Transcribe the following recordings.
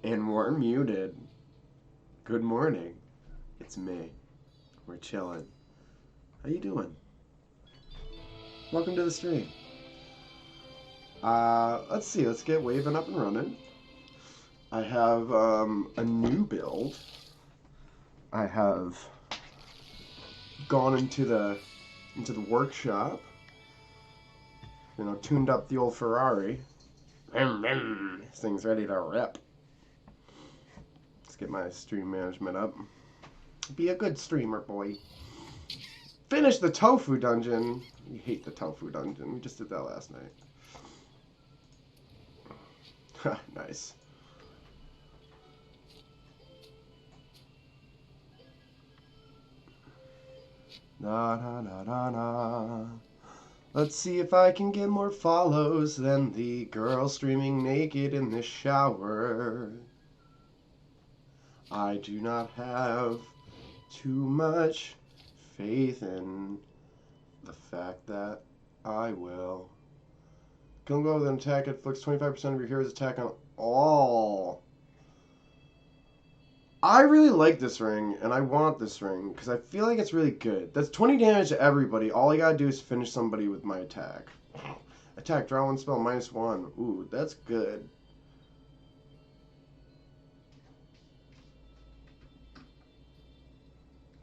And we're muted. Good morning. It's me. We're chilling. How you doing? Welcome to the stream. Let's see. Let's get Waven up and running. I have a new build. I have gone into the workshop. You know, tuned up the old Ferrari. This thing's ready to rip. Let's get my stream management up. Be a good streamer, boy. Finish the tofu dungeon. You hate the tofu dungeon. We just did that last night. Nice. Na na na na na. Let's see if I can get more follows than the girl streaming naked in the shower. I do not have too much faith in the fact that I will. Come go with an attack. It inflicts 25% of your hero's attack on all. I really like this ring, and I want this ring, because I feel like it's really good. That's 20 damage to everybody. All I gotta do is finish somebody with my attack. Attack, draw one spell, -1. Ooh, that's good.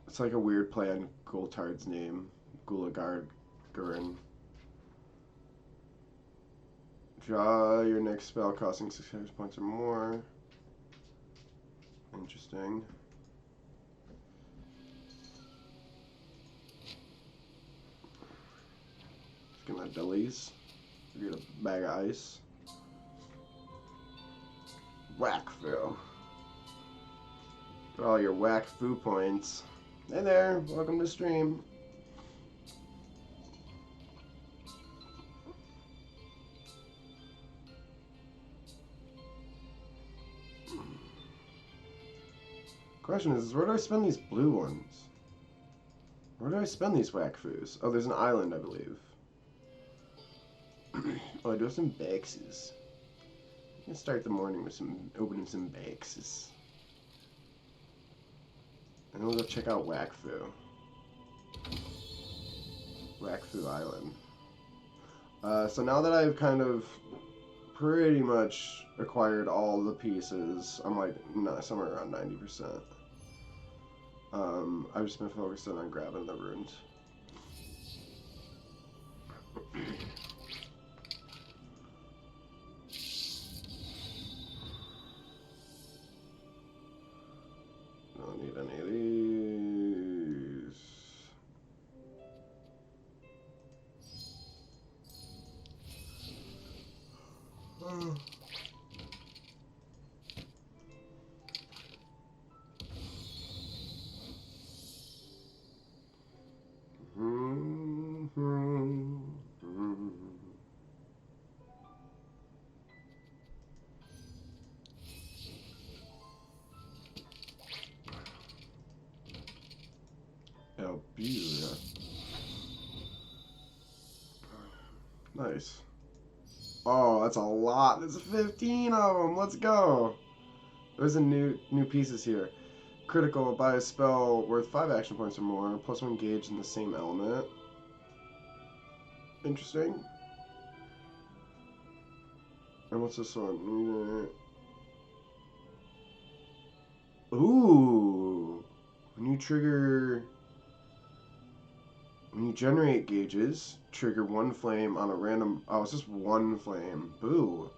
It's like a weird play on Gultard's name. Gulagard-Gurin. Draw your next spell costing 600 points or more. Interesting. Just get my bellies. Get a bag of ice. Whack foo. Get all your whack foo points. Hey there, welcome to stream. Question is, where do I spend these blue ones? Where do I spend these whack foos? Oh, there's an island, I believe. Oh, I do have some baxes. I'm gonna start the morning with opening some baxes. And then we'll go check out Wakfu. Wakfu Island. So now that I've kind of pretty much acquired all the pieces, I'm like somewhere around 90%. I've just been focusing on grabbing the runes. Don't need any of these. Elburia. Nice. Oh, that's a lot. There's 15 of them. Let's go. There's a new pieces here. Critical, buy a spell worth 5 action points or more, +1 gauge in the same element. Interesting. And what's this one? Ooh. When you generate gauges, trigger 1 flame on a random... Oh, it's just 1 flame. Boo.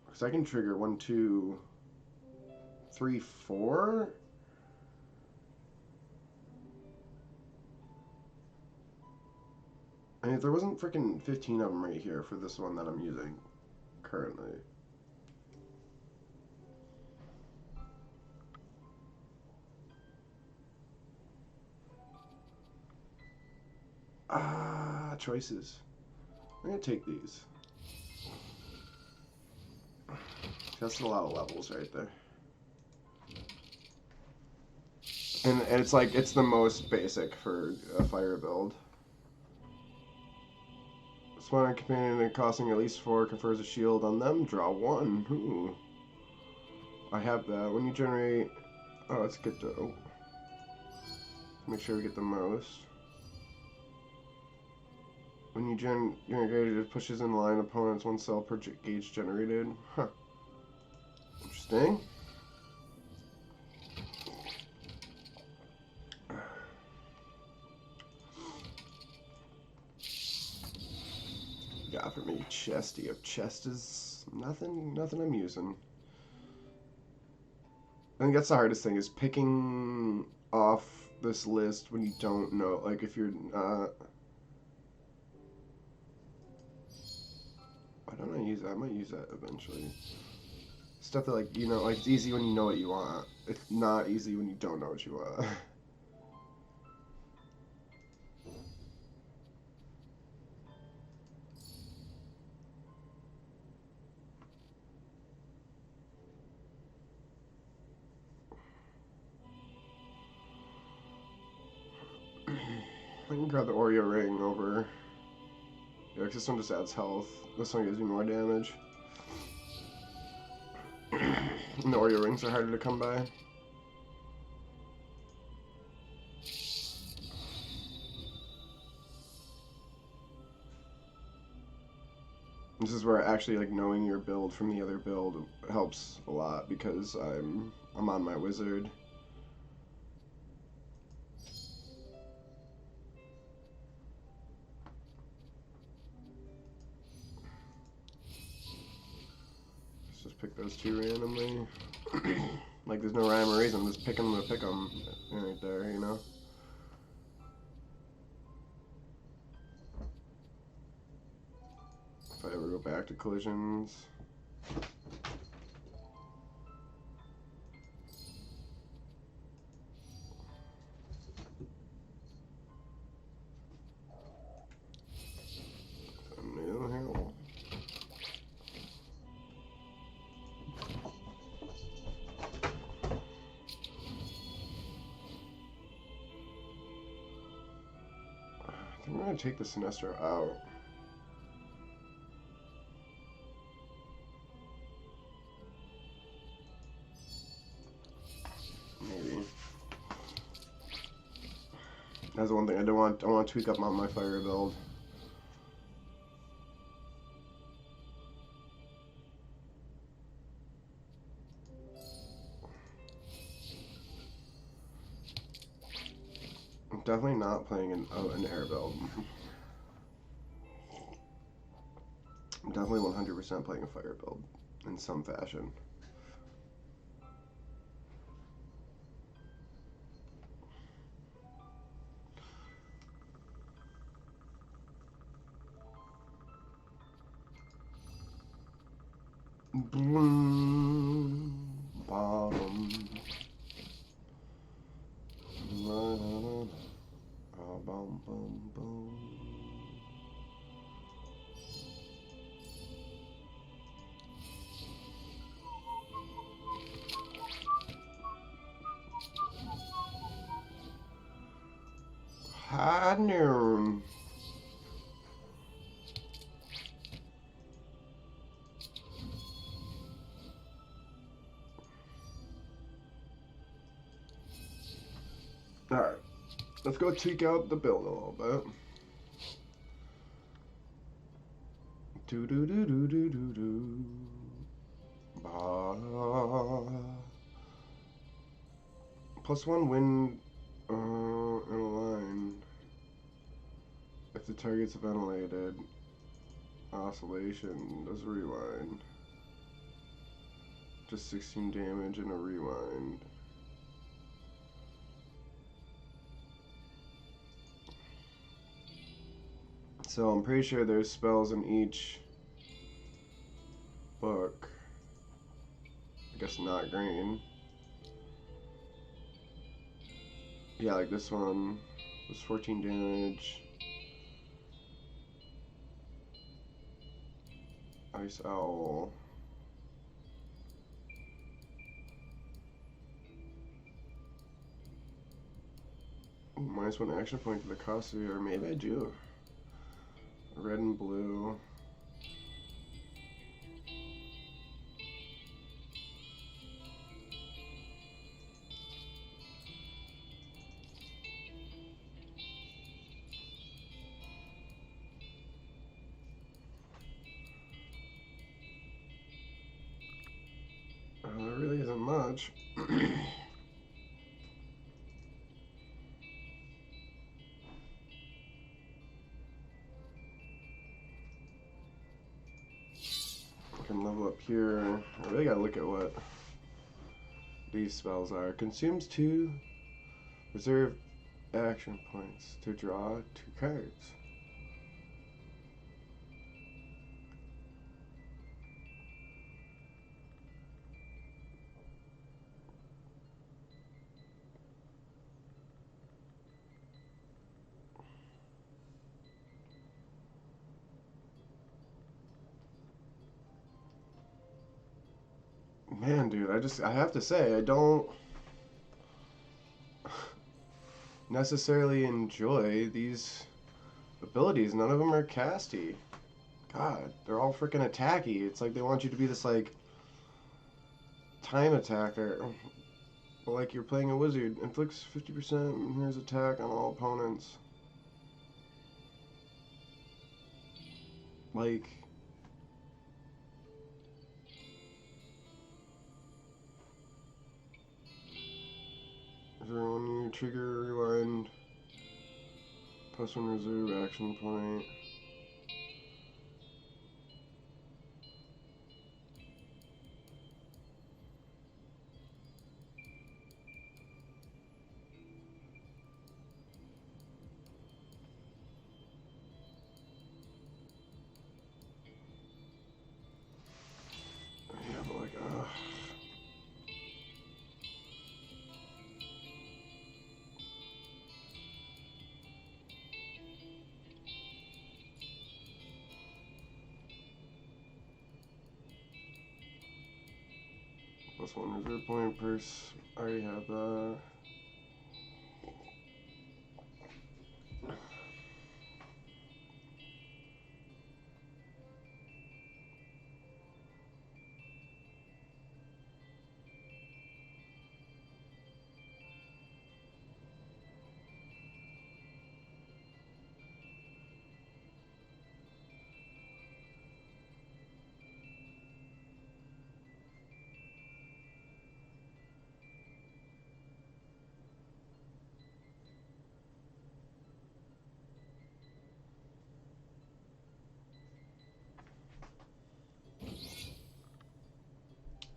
Because I can trigger 1, 2, 3, 4? I mean, if there wasn't freaking 15 of them right here for this one that I'm using currently. Choices. I'm gonna take these. That's a lot of levels right there. And it's like, it's the most basic for a fire build. Spawn a companion and costing at least 4 confers a shield on them. Draw 1. Ooh. I have that. When you generate... Oh, let's get to... Oh. Make sure we get the most. When you generate it, pushes in line opponents 1 cell per gauge generated. Huh. Interesting. Got for me chesty of chest is nothing I'm using. I think that's the hardest thing is picking off this list when you don't know, like if you're not. Why don't I use that? I might use that eventually. Stuff that, like, you know, like it's easy when you know what you want. It's not easy when you don't know what you want. I can grab the Oreo ring over. Yeah, 'cause this one just adds health. This one gives me more damage. And the Oreo rings are harder to come by. This is where actually like knowing your build from the other build helps a lot because I'm on my wizard. Let's just pick those two randomly. Like there's no rhyme or reason. I'm just picking them to pick them right there, you know. If I ever go back to collisions. New hill. I think I'm gonna take the Sinestro out. Maybe. That's the one thing I want to tweak up on my fire build. I'm definitely not playing an air build. I'm definitely 100% playing a fire build in some fashion. Boom, bottom. Boom, boom, boom. High noon. Alright, let's go tweak out the build a little bit. Do do do do do do do. +1 wind in a line. If the target's ventilated, oscillation does rewind. Just 16 damage and a rewind. So I'm pretty sure there's spells in each book. I guess not green. Yeah, like this one was 14 damage. Ice Owl. Ooh, -1 action point to the cost of your, maybe I do. Red and blue. much. Can level up here. I really gotta look at what these spells are. Consumes 2 reserve action points to draw 2 cards. Man, dude, I have to say, I don't necessarily enjoy these abilities. None of them are casty. God, they're all freaking attacky. It's like they want you to be this, like, time attacker. But like you're playing a wizard. Inflicts 50% here's attack on all opponents. Like... When you trigger, rewind, plus 1 reserve action point. Yeah, but like, plus 1 reserve point purse. I already have that.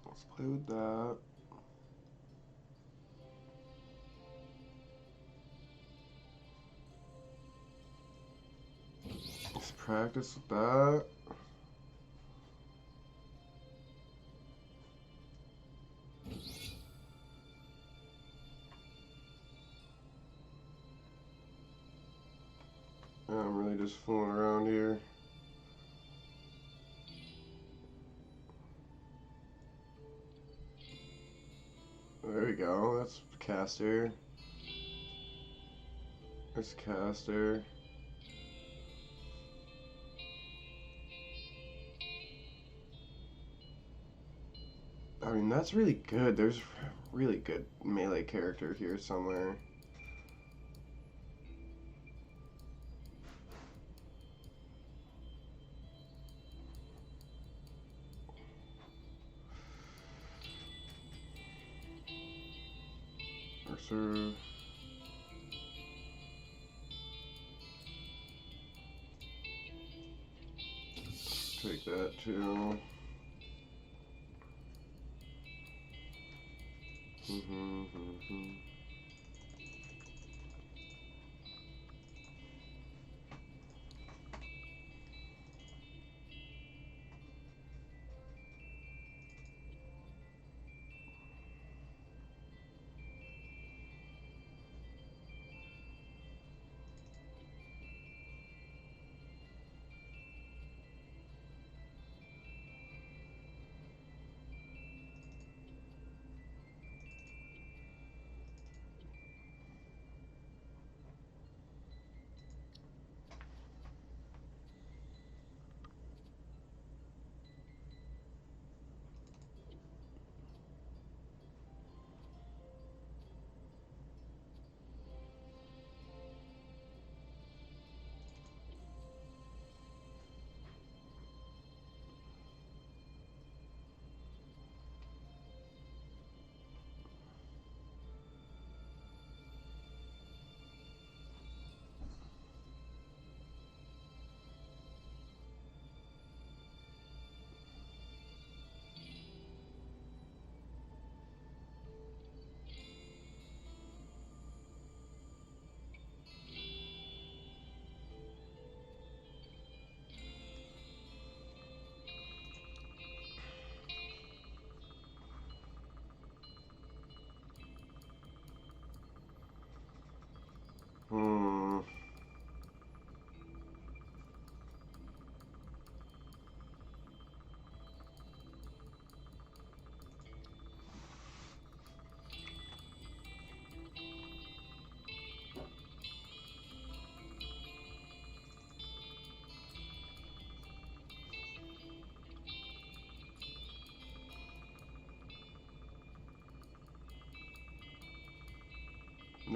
Let's play with that. Let's practice with that. I'm really just fooling around here. There we go, that's caster. There's caster. I mean, that's really good. There's a really good melee character here somewhere. Mercer. Take that too.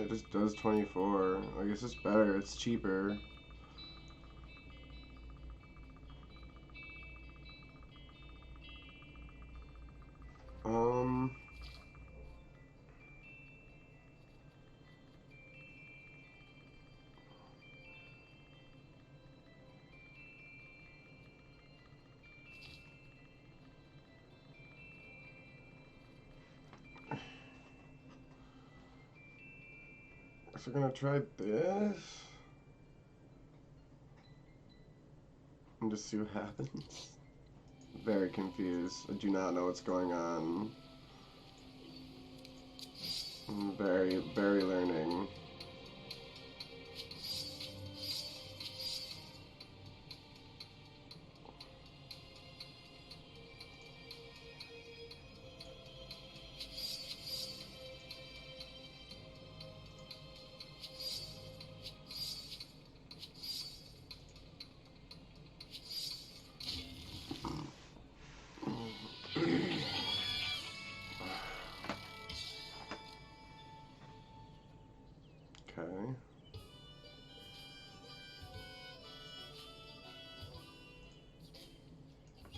it just does 24. I guess it's better. It's cheaper. Guess we're gonna try this and just see what happens. Very confused. I do not know what's going on. I'm very learning. Okay.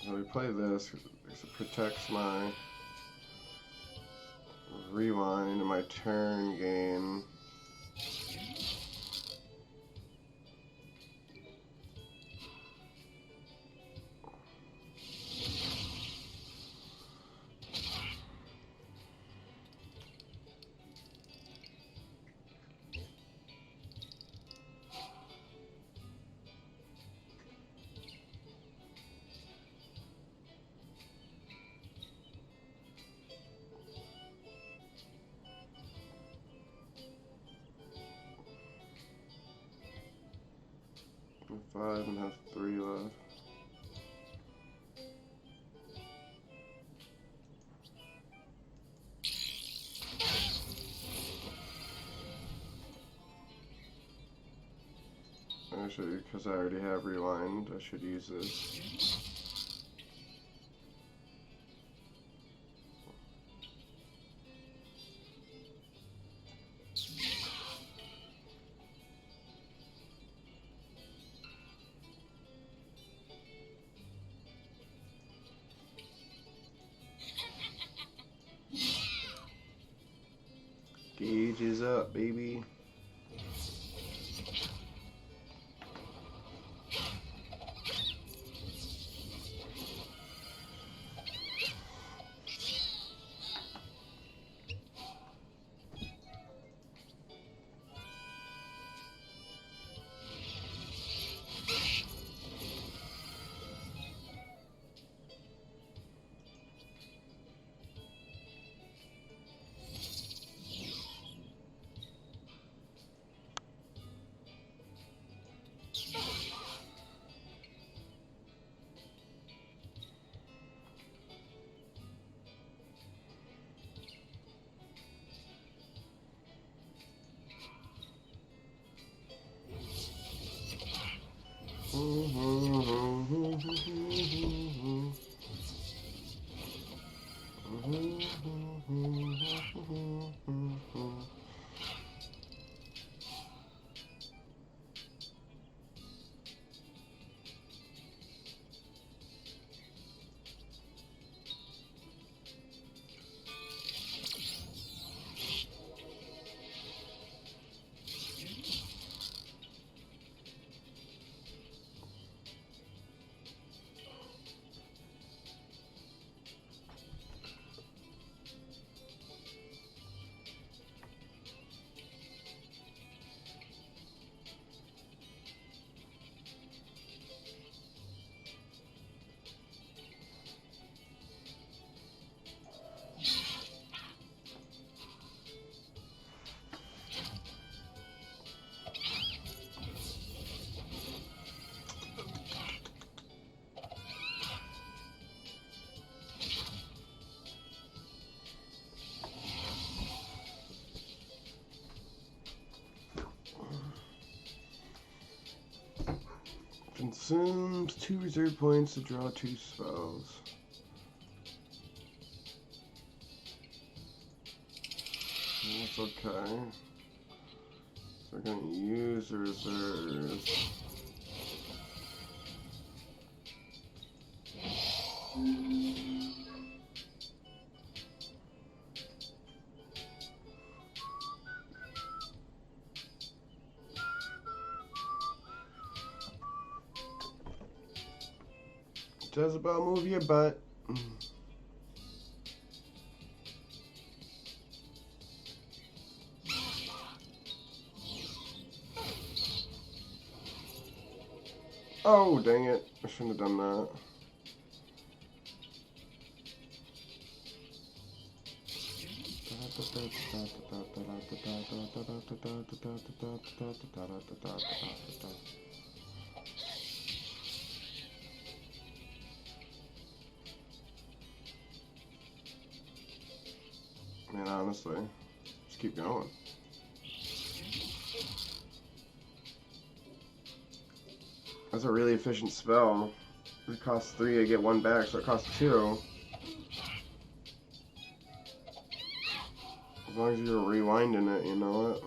So we play this because it protects my rewind and my turn gain. Five and have 3 left. Actually, because I already have rewind, I should use this. Gauge is up, baby. Consumes 2 reserve points to draw 2 spells. That's okay. We're gonna use the reserves. Jezebel, move your butt. Oh, dang it. I shouldn't have done that. Man, honestly, just keep going. That's a really efficient spell. It costs 3, I get 1 back, so it costs 2. As long as you're rewinding it, you know it.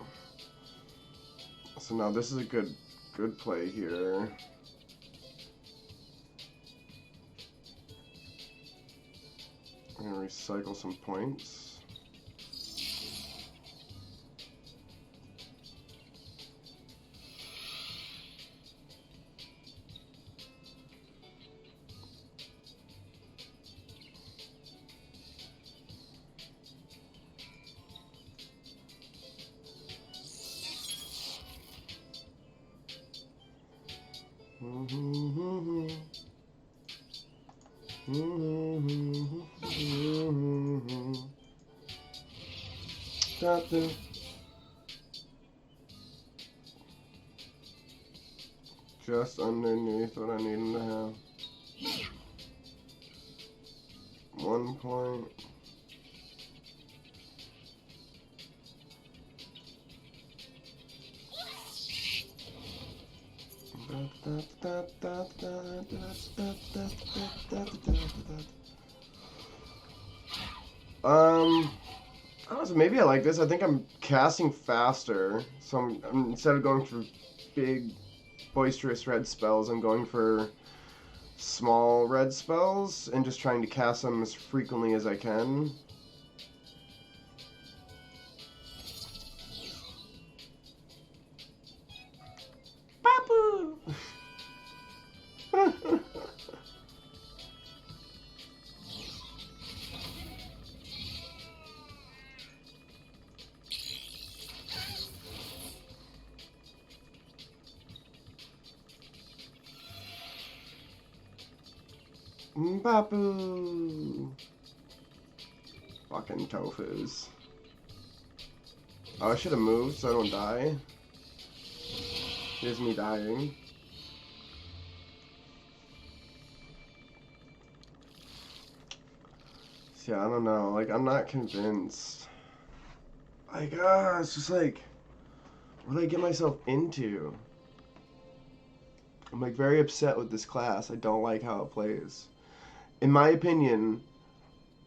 So now this is a good play here. I'm gonna recycle some points. Just underneath what I need him to have. 1 point. Honestly, maybe I like this. I think I'm casting faster, so I'm instead of going for big, boisterous red spells, I'm going for small red spells and just trying to cast them as frequently as I can. Papu! Papu! Fucking tofus. Oh, I should have moved so I don't die. Here's me dying. See, I don't know. Like, I'm not convinced. Like, it's just like, what did I get myself into? I'm like very upset with this class. I don't like how it plays. In my opinion,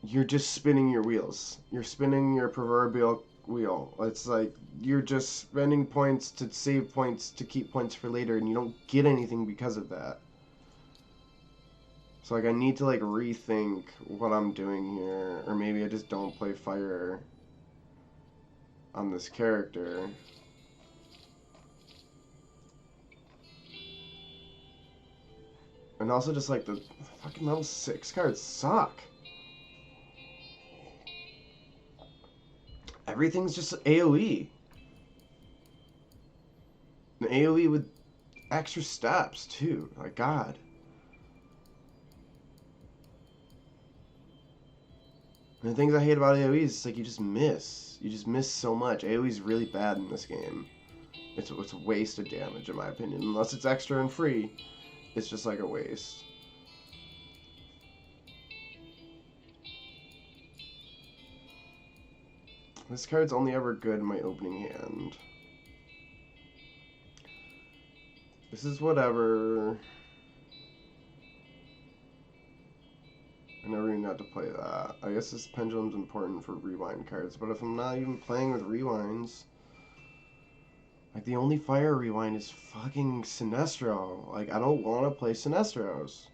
you're just spinning your wheels. You're spinning your proverbial wheel. It's like you're just spending points to save points to keep points for later, and you don't get anything because of that. So like I need to like rethink what I'm doing here, or maybe I just don't play fire on this character. And also just like the fucking level 6 cards suck. Everything's just AoE. An AoE with extra steps too. Like God. And the things I hate about AoE is like you just miss. You just miss so much. AoE is really bad in this game. It's a waste of damage in my opinion. Unless it's extra and free, it's just like a waste. This card's only ever good in my opening hand. This is whatever. I never even got to play that. I guess this pendulum's important for rewind cards, but if I'm not even playing with rewinds, Like, the only fire rewind is fucking Sinestro. Like, I don't want to play Sinestros.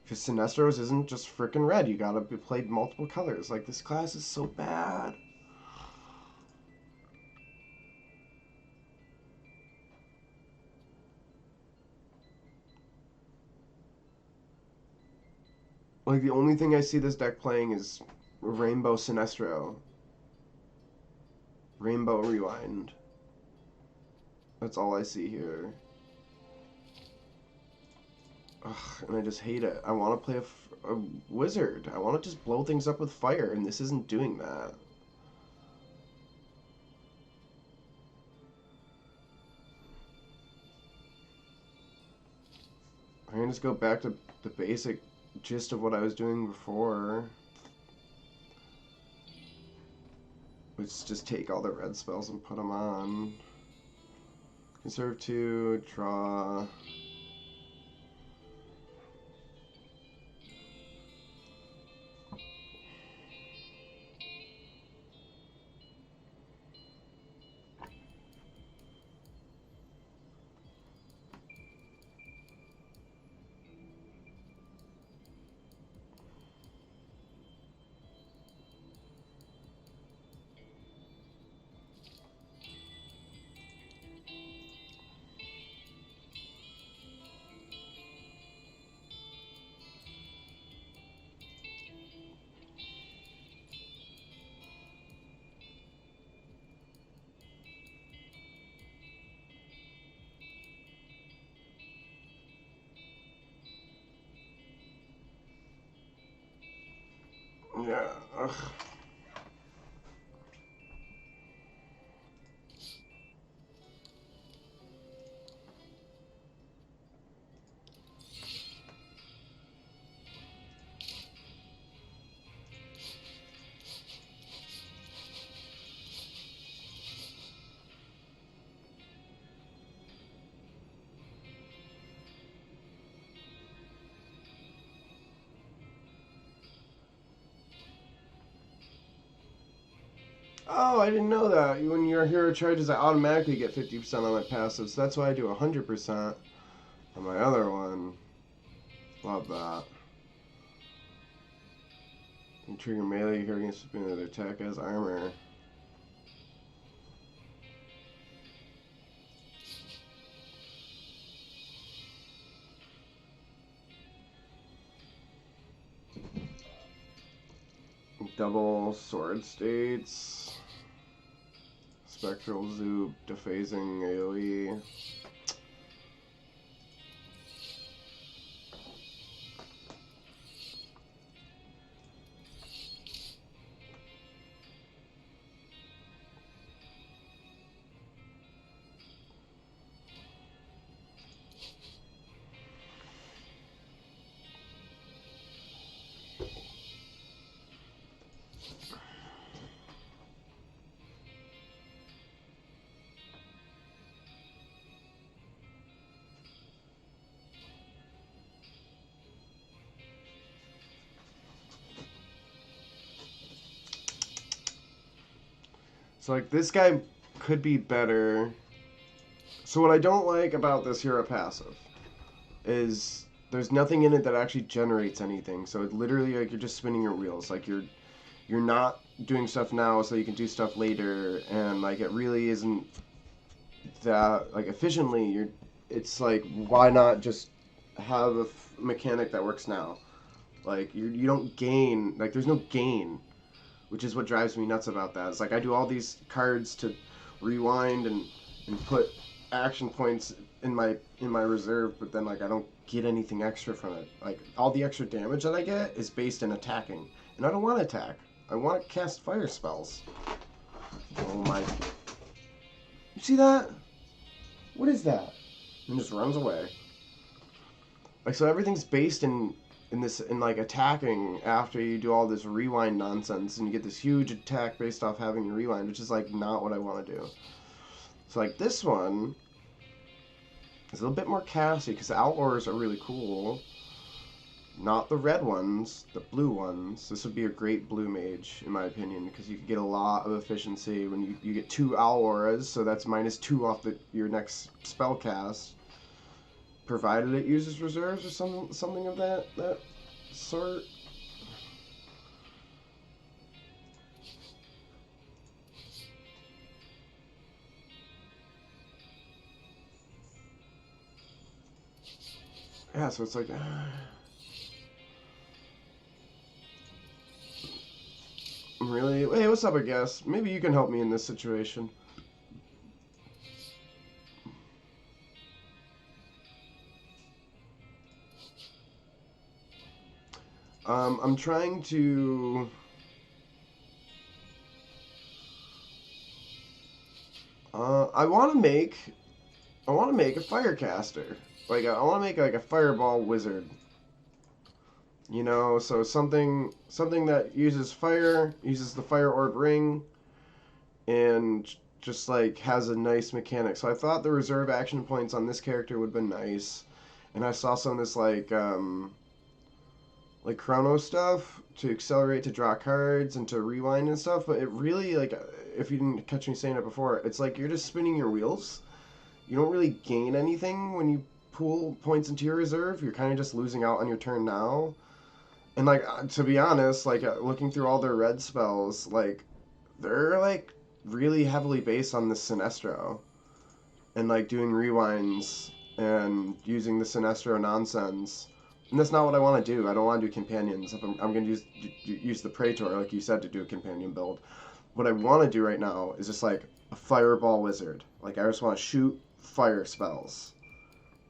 Because Sinestros isn't just freaking red. You gotta be played multiple colors. Like, this class is so bad. Like, the only thing I see this deck playing is Rainbow Sinestro. Rainbow Rewind. That's all I see here. Ugh, and I just hate it. I want to play a wizard. I want to just blow things up with fire, and this isn't doing that. I'm gonna just go back to the basic gist of what I was doing before. Let's just take all the red spells and put them on. Conserve 2, draw. Yeah, ugh. Oh, I didn't know that. When your hero charges, I automatically get 50% on my passive, so that's why I do 100% on my other one. Love that. You trigger melee here against another attack as armor. Double sword states. Spectral Zoop, dephasing AoE. So, like, this guy could be better. So what I don't like about this hero passive is there's nothing in it that actually generates anything. So it literally, like, you're just spinning your wheels. Like, you're not doing stuff now so you can do stuff later, and, like, it really isn't that, like, efficiently. It's like, why not just have a mechanic that works now? Like, you don't gain, like, there's no gain, which is what drives me nuts about that. It's like, I do all these cards to rewind and put action points in my reserve, but then, like, I don't get anything extra from it. Like, all the extra damage that I get is based in attacking, and I don't want to attack. I want to cast fire spells. Oh my! You see that? What is that? And just runs away. Like, so everything's based in like attacking after you do all this rewind nonsense, and you get this huge attack based off having your rewind, which is, like, not what I want to do. So, like, this one is a little bit more casty because the outlaws are really cool, Not the red ones, the blue ones. This would be a great blue mage, in my opinion, because you could get a lot of efficiency when you get 2 owl auras, so that's -2 off your next spell cast, provided it uses reserves or something of that sort. Yeah, so it's like... Really? Hey, what's up, I guess? Maybe you can help me in this situation. I'm trying to... I want to make a firecaster. Like, I want to make like a fireball wizard. You know, so something that uses fire, uses the fire orb ring, and just like has a nice mechanic. So I thought the reserve action points on this character would have been nice, and I saw some of this like chrono stuff to accelerate to draw cards and to rewind and stuff. But it really, like, if you didn't catch me saying it before, it's like you're just spinning your wheels. You don't really gain anything when you pool points into your reserve. You're kind of just losing out on your turn now. And like, to be honest, like, looking through all their red spells, like, they're like really heavily based on the Sinestro and like doing rewinds and using the Sinestro nonsense. And that's not what I want to do. I don't want to do companions. If I'm going to use the Praetor, like you said, to do a companion build. What I want to do right now is just like a fireball wizard. Like, I just want to shoot fire spells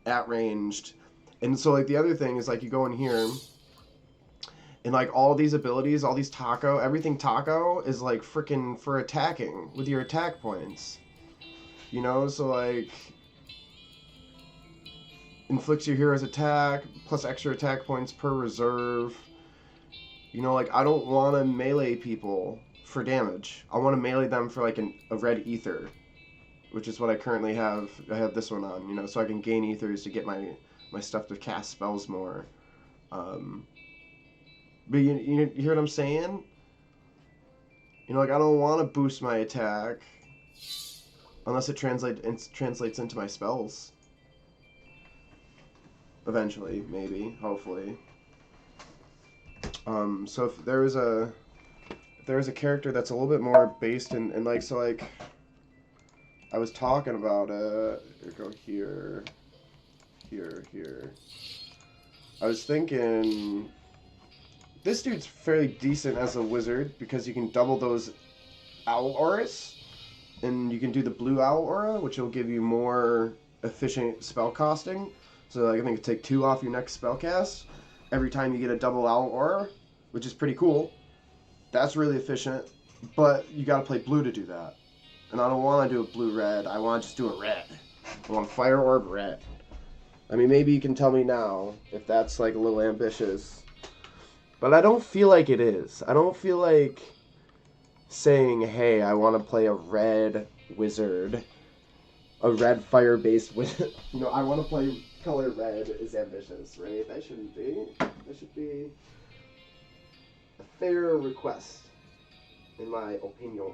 at ranged. And so like the other thing is like you go in here and like all these abilities, all these taco, everything taco is like freaking for attacking with your attack points. You know, so like inflicts your hero's attack plus extra attack points per reserve. You know, like I don't want to melee people for damage. I want to melee them for like a red ether, which is what I currently have. I have this one on, you know, so I can gain ethers to get my stuff to cast spells more. But you hear what I'm saying? You know, like I don't want to boost my attack unless it translates into my spells. Eventually, maybe, hopefully. So if there is a character that's a little bit more based in like, so like I was talking about go here. I was thinking this dude's fairly decent as a wizard because you can double those owl auras, and you can do the blue owl aura, which will give you more efficient spell costing. So like, I think take 2 off your next spell cast every time you get a double owl aura, which is pretty cool. That's really efficient, but you gotta play blue to do that. And I don't want to do a blue-red. I want to just do a red. I want fire orb red. I mean, maybe you can tell me now if that's like a little ambitious. But I don't feel like it is. I don't feel like saying, hey, I want to play a red wizard. A red fire-based wizard. You know, I want to play color red is ambitious, right? That shouldn't be. That should be a fair request, in my opinion.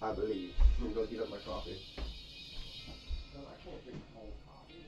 I believe. I'm gonna go heat up my coffee. No, I can't drink cold coffee.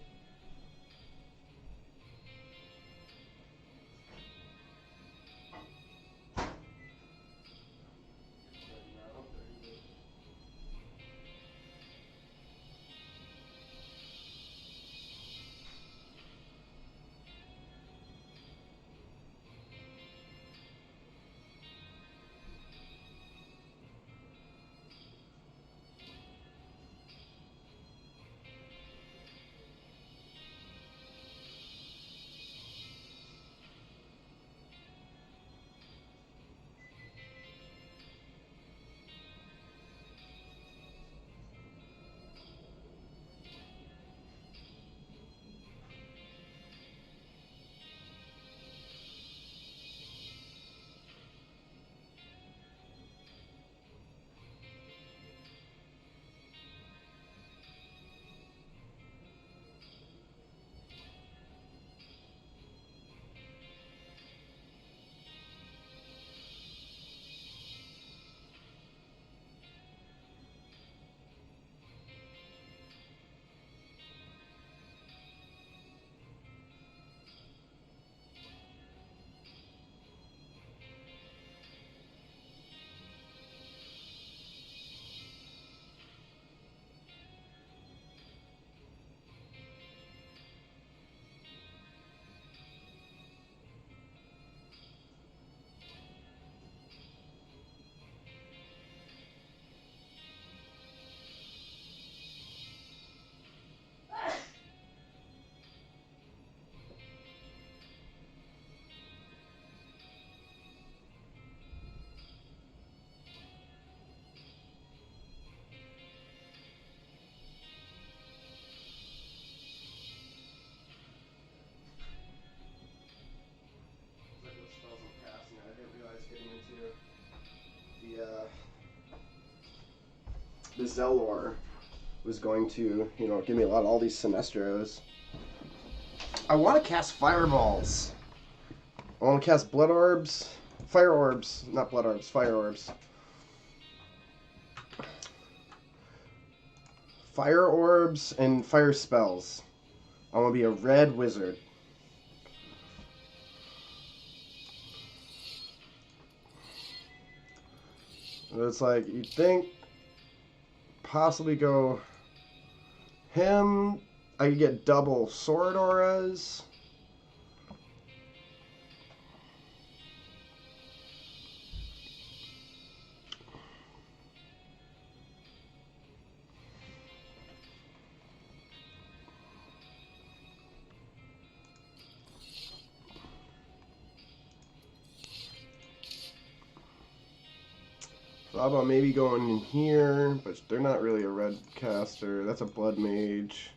Zelor was going to, you know, give me all these Sinestros. I want to cast Fireballs. I want to cast Blood Orbs. Fire Orbs. Not Blood Orbs. Fire Orbs. Fire Orbs and Fire Spells. I want to be a red wizard. It's like, you'd think possibly go him. I could get double sword auras. How about maybe going in here, but they're not really a red caster. That's a blood mage.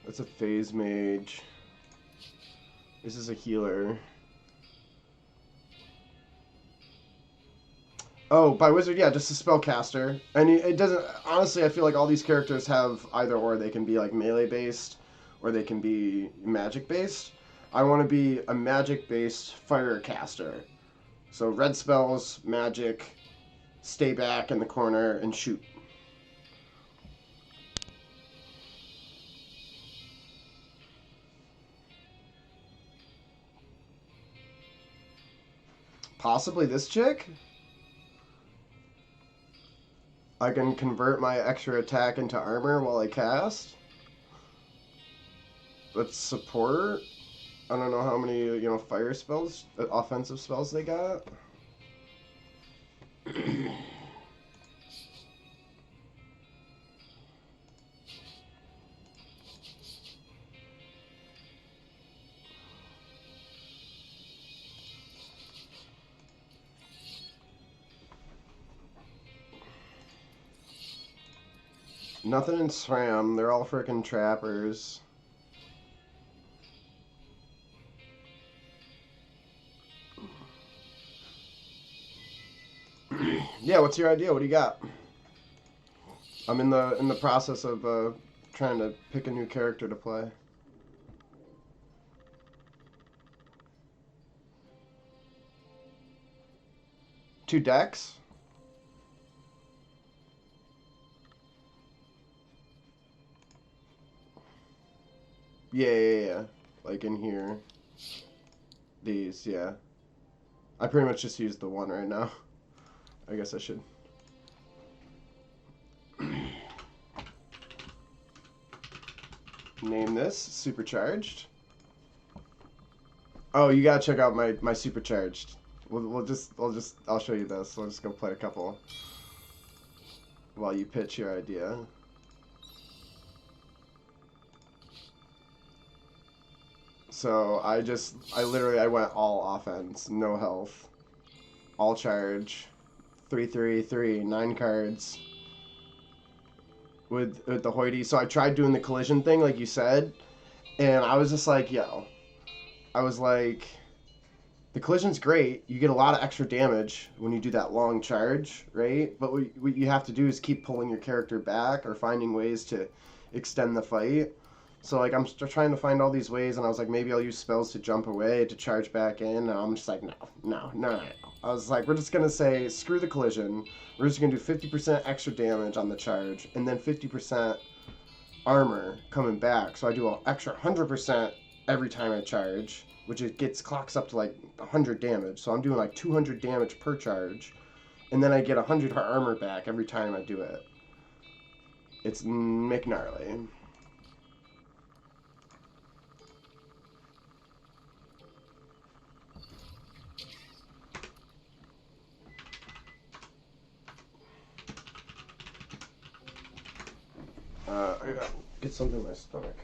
That's a phase mage. This is a healer. Oh, by wizard, yeah, just a spellcaster. And it doesn't, honestly, I feel like all these characters have either or. They can be like melee based, or they can be magic based. I want to be a magic based fire caster. So red spells, magic, stay back in the corner and shoot. Possibly this chick? I can convert my extra attack into armor while I cast. Let's support. I don't know how many, you know, fire spells, offensive spells they got. Nothing in SRAM. They're all frickin' trappers. Yeah, what's your idea? What do you got? I'm in the process of trying to pick a new character to play. Two decks? Yeah. Like in here. These, yeah. I pretty much just used the one right now. I guess I should. Name this Supercharged. Oh, you gotta check out my Supercharged. I'll show you this. We'll just go play a couple while you pitch your idea. So I went all offense, no health, all charge, 3/3/3, 9 cards with the Hoity. So I tried doing the collision thing like you said, and I was just like, yo, I was like, the collision's great. You get a lot of extra damage when you do that long charge, right? But what you have to do is keep pulling your character back or finding ways to extend the fight. So, like, I'm trying to find all these ways, and I was like, maybe I'll use spells to jump away, to charge back in, and I'm just like, no. I was like, we're just going to say, screw the collision. We're just going to do 50% extra damage on the charge, and then 50% armor coming back. So I do an extra 100% every time I charge, which clocks up to, like, 100 damage. So I'm doing, like, 200 damage per charge, and then I get 100 armor back every time I do it. It's McNarly. I gotta get something in my stomach.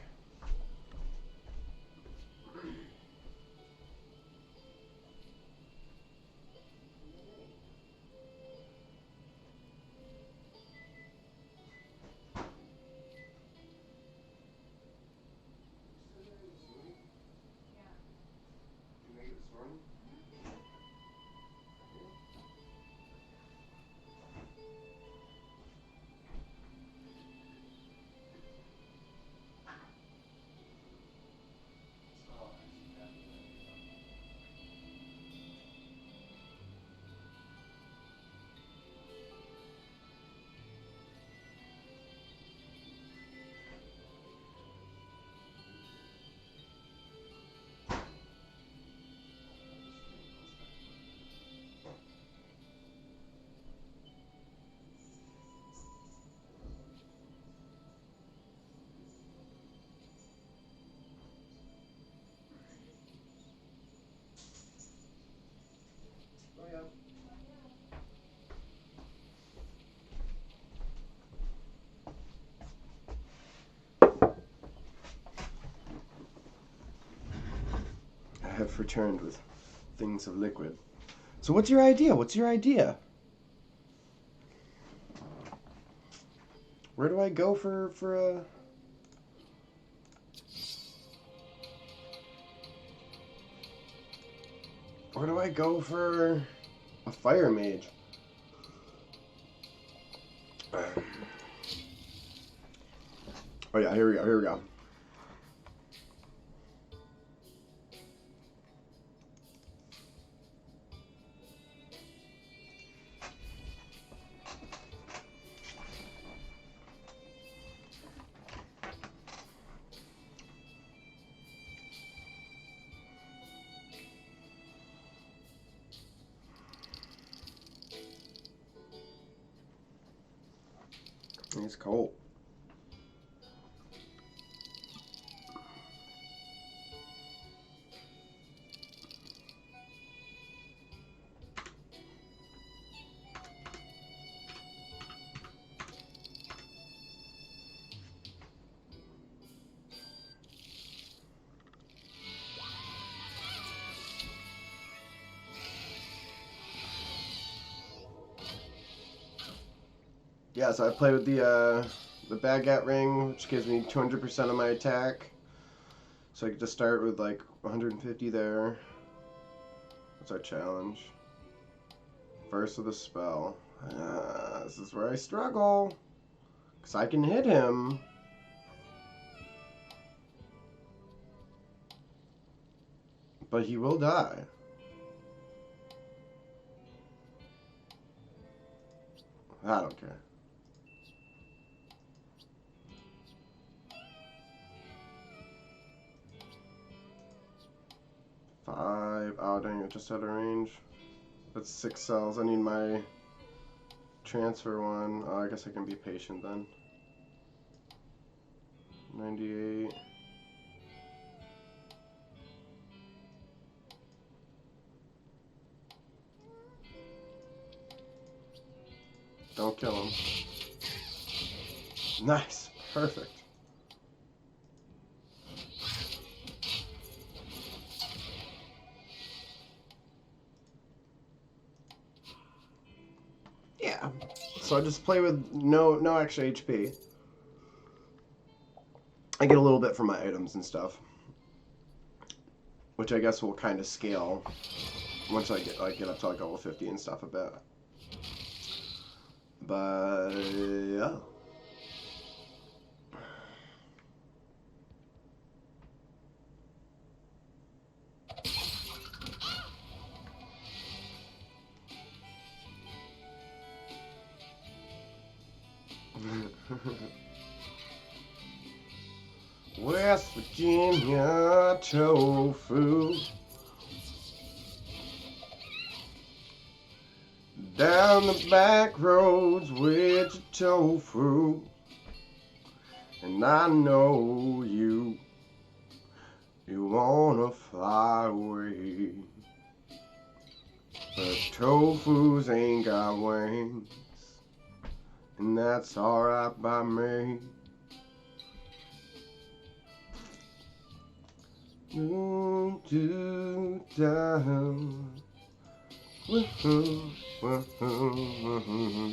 I have returned with things of liquid. So what's your idea? What's your idea? Where do I go for a... Where do I go for a fire mage? Oh yeah, here we go. It's cold. Yeah, so I play with the Baguette ring, which gives me 200% of my attack. So I get to start with like 150 there. That's our challenge. First of the spell. This is where I struggle. Because I can hit him. But he will die. I don't care. Five. Oh, dang it. Just out of range. That's 6 cells. I need my transfer one. Oh, I guess I can be patient then. 98. Don't kill him. Nice. Perfect. Yeah. So I just play with no extra HP. I get a little bit from my items and stuff, which I guess will kind of scale once I get up to like level 50 and stuff a bit. But yeah. West Virginia tofu. Down the back roads with your tofu. And I know you wanna fly away. But tofus ain't got wings. And that's alright by me. Down. Woohoo, woohoo, woohoo.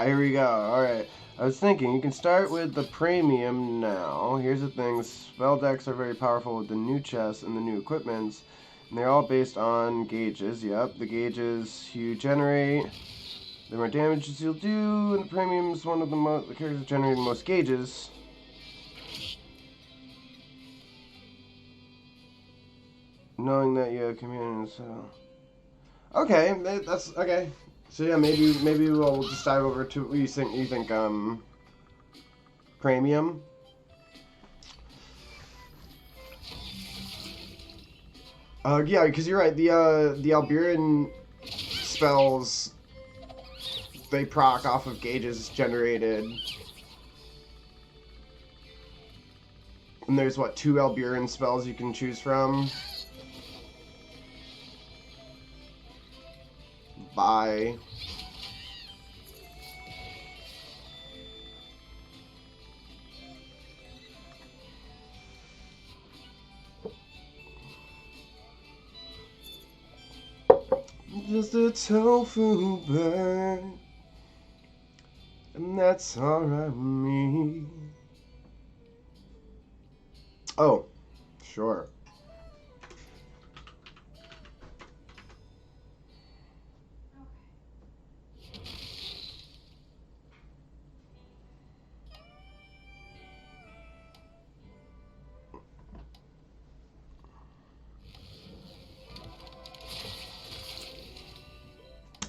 Here we go. Alright. I was thinking, you can start with the premium now. Here's the thing, spell decks are very powerful with the new chests and the new equipments. And they're all based on gauges. Yep, the gauges you generate, the more damages you'll do, and the premium is one of the characters generating the most gauges. Knowing that you have companions, so... Okay, that's... okay. So yeah, maybe we'll just dive over to what you think, premium? Yeah, because you're right, the Alberian spells, they proc off of gauges generated. And there's, what, 2 Alburin spells you can choose from. Bye. Just a tofu bird, and that's alright with me. Oh, sure.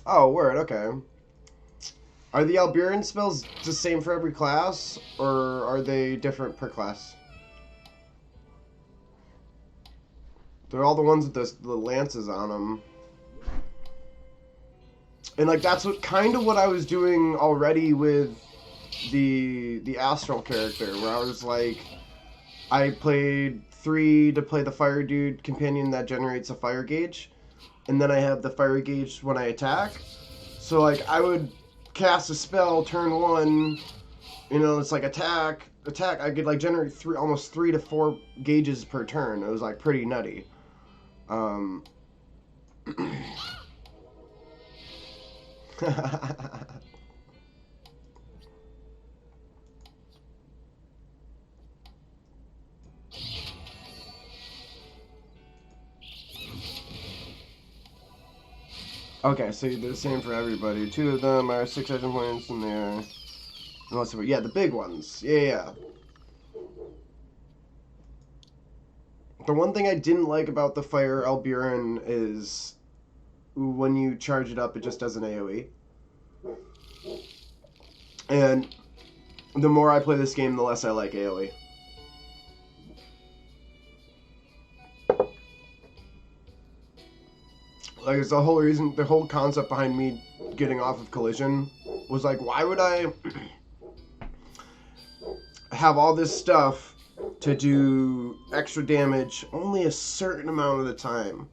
Oh, word, okay. Are the Alburin spells the same for every class, or are they different per class? They're all the ones with the lances on them. And, like, that's kind of what I was doing already with the Astral character, where I was like, I played 3 to play the Fire Dude companion that generates a fire gauge, and then I have the fire gauge when I attack. So, like, I would cast a spell turn 1, you know, it's like attack. I could, like, generate almost 3 to 4 gauges per turn. It was, like, pretty nutty. Okay, so they're the same for everybody. 2 of them are 6 action points, and they're... Yeah, the big ones. Yeah. The one thing I didn't like about the Fire Alburin is when you charge it up, it just does an AoE. And the more I play this game, the less I like AoE. Like, it's the whole reason, the whole concept behind me getting off of Collision was like, why would I have all this stuff to do extra damage only a certain amount of the time?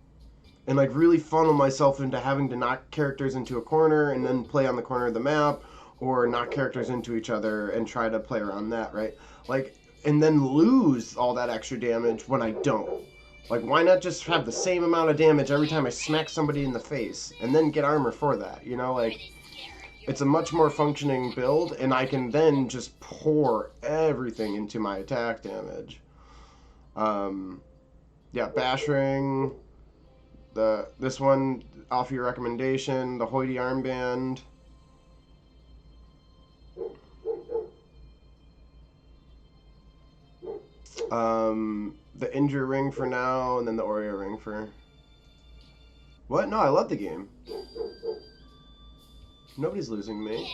And, like, really funnel myself into having to knock characters into a corner and then play on the corner of the map, or knock characters into each other and try to play around that, right? Like, and then lose all that extra damage when I don't. Like, why not just have the same amount of damage every time I smack somebody in the face, and then get armor for that, you know? Like, it's a much more functioning build, and I can then just pour everything into my attack damage. Yeah, Bash Ring, this one, off your recommendation, the Hoity Armband. The Injure Ring for now, and then the Oreo Ring for... What? No, I love the game. Nobody's losing me.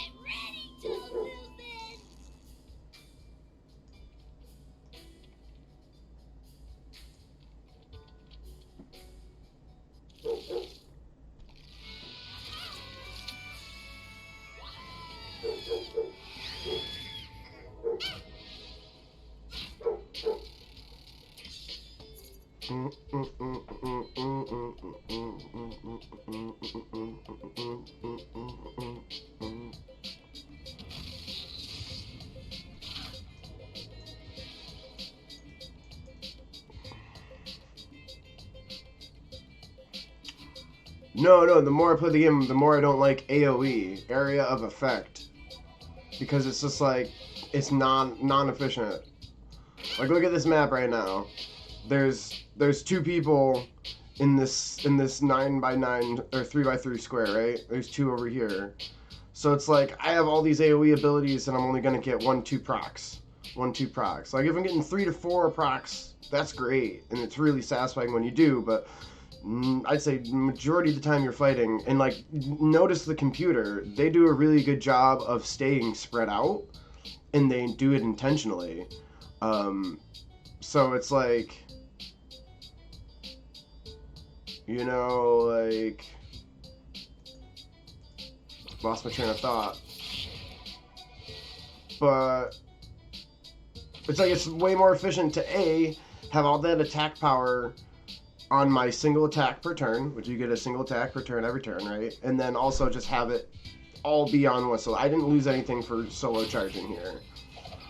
No, the more I play the game, the more I don't like AoE, Area of Effect. Because it's just like, it's non-efficient. Like, look at this map right now. There's 2 people in this 9x9 or 3x3 square, right? There's 2 over here. So it's like, I have all these AoE abilities and I'm only gonna get 1-2 procs. 1-2 procs. Like, if I'm getting 3 to 4 procs, that's great. And it's really satisfying when you do, but I'd say majority of the time you're fighting, and, like, notice the computer, they do a really good job of staying spread out, and they do it intentionally. So it's like, you know, like, lost my train of thought. But It's like it's way more efficient to A, have all that attack power on my single attack per turn, which you get a single attack per turn every turn, right? And then also just have it all be on whistle. I didn't lose anything for solo charging here.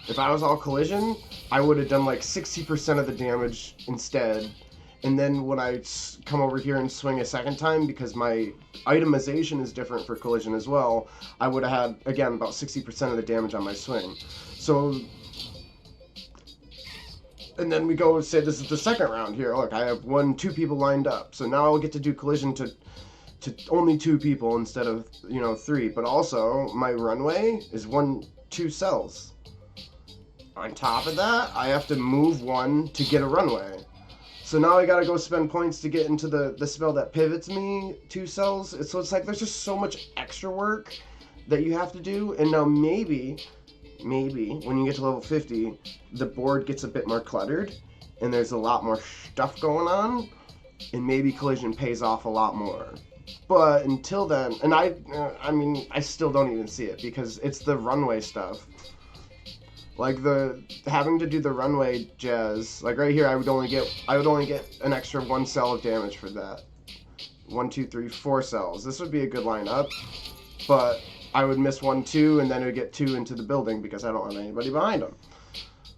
If I was all collision, I would have done like 60% of the damage instead. And then when I come over here and swing a second time, because my itemization is different for collision as well, I would have had, again, about 60% of the damage on my swing. So, and then we go and say this is the second round here. Look, I have 2 people lined up. So now I'll get to do collision to only 2 people instead of, 3. But also, my runway is 2 cells. On top of that, I have to move 1 to get a runway. So now I gotta go spend points to get into the spell that pivots me 2 cells. So it's like there's just so much extra work that you have to do. And now maybe when you get to level 50, the board gets a bit more cluttered and there's a lot more stuff going on, and maybe collision pays off a lot more. But until then, and I mean, I still don't even see it because it's the runway stuff. Like having to do the runway jazz, like right here, I would only get an extra 1 cell of damage for that. 1, 2, 3, 4 cells. This would be a good lineup, but I would miss 1, 2, and then it would get 2 into the building because I don't have anybody behind them.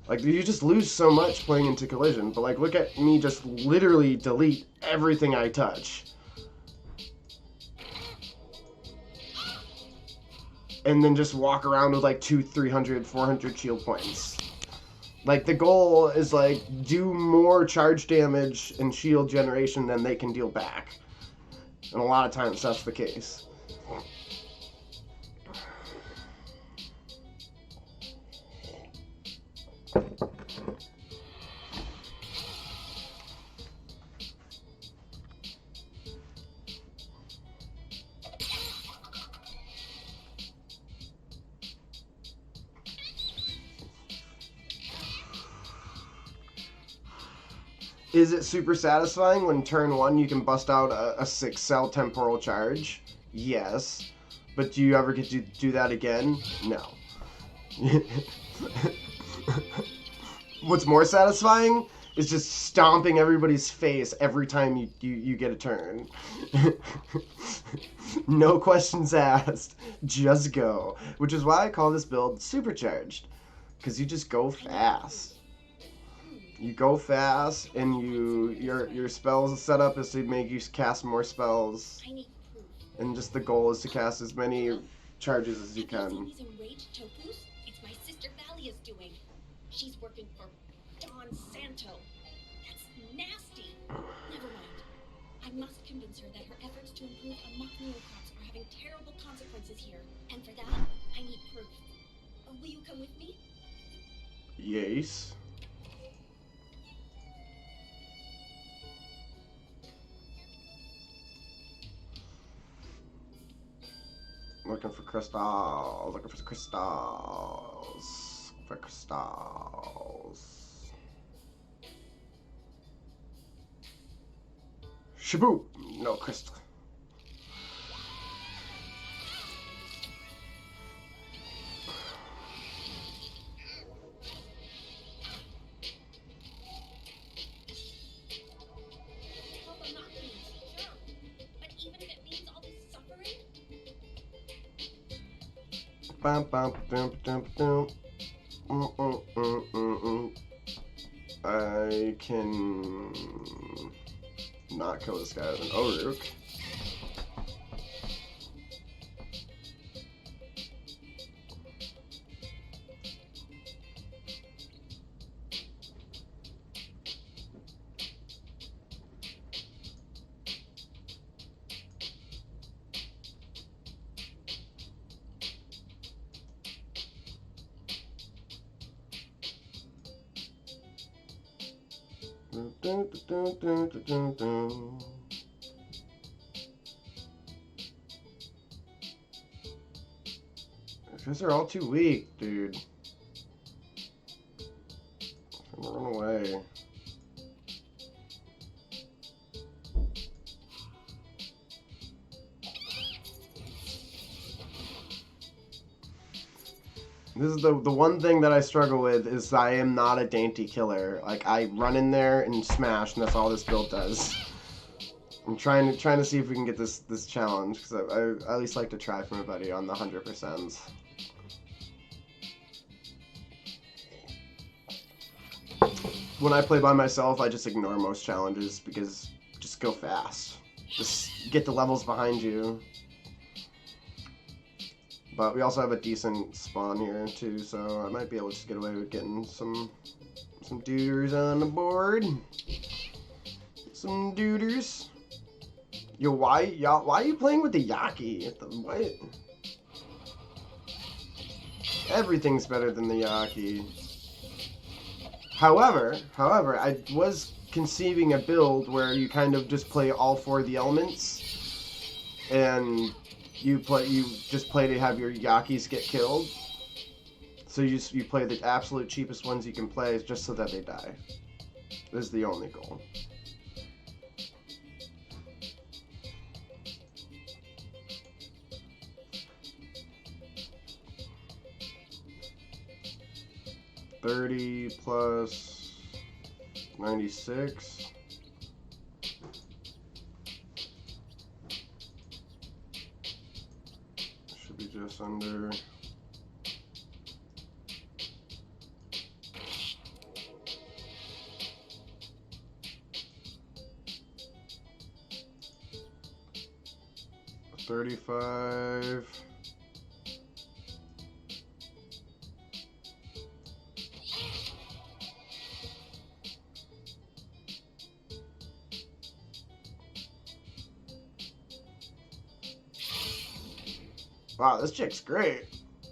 Like, you just lose so much playing into collision, but like, look at me just literally delete everything I touch. And then just walk around with like 200, 300, 400 shield points. Like, the goal is like, do more charge damage and shield generation than they can deal back. And a lot of times that's the case. Is it super satisfying when turn 1 you can bust out a 6-cell temporal charge? Yes. But do you ever get to do that again? No. What's more satisfying is just stomping everybody's face every time you get a turn. No questions asked. Just go. Which is why I call this build supercharged. Because you just go fast. You go fast, and your spells setup is to make you cast more spells, and just the goal is to cast as many charges as you can. It's my sister Valia's doing. She's working for Don Santo. That's nasty. Never mind. I must convince her that her efforts to improve amok neocrops are having terrible consequences here, and for that, I need proof. Will you come with me? Yes. Looking for crystals. Looking for crystals. For crystals. Shaboo! No crystal. Bum, bum, dum, dum, dum. I can not kill this guy with an Oruk. Because they're all too weak, dude. I'm gonna run away. This is the one thing that I struggle with is I am not a dainty killer. Like, I run in there and smash, and that's all this build does. I'm trying to see if we can get this challenge, because I at least like to try for my buddy on the 100%. When I play by myself, I just ignore most challenges, because just go fast. Just get the levels behind you. But we also have a decent spawn here too, so I might be able to just get away with getting some duders on the board. Some duders. Yo, why are you playing with the Yaki? What? Everything's better than the Yaki. However, I was conceiving a build where you kind of just play all 4 of the elements, and you just play to have your Yakis get killed. So you play the absolute cheapest ones you can play just so that they die. This is the only goal. $30 plus 96. Should be just under. $35. Wow, this chick's great.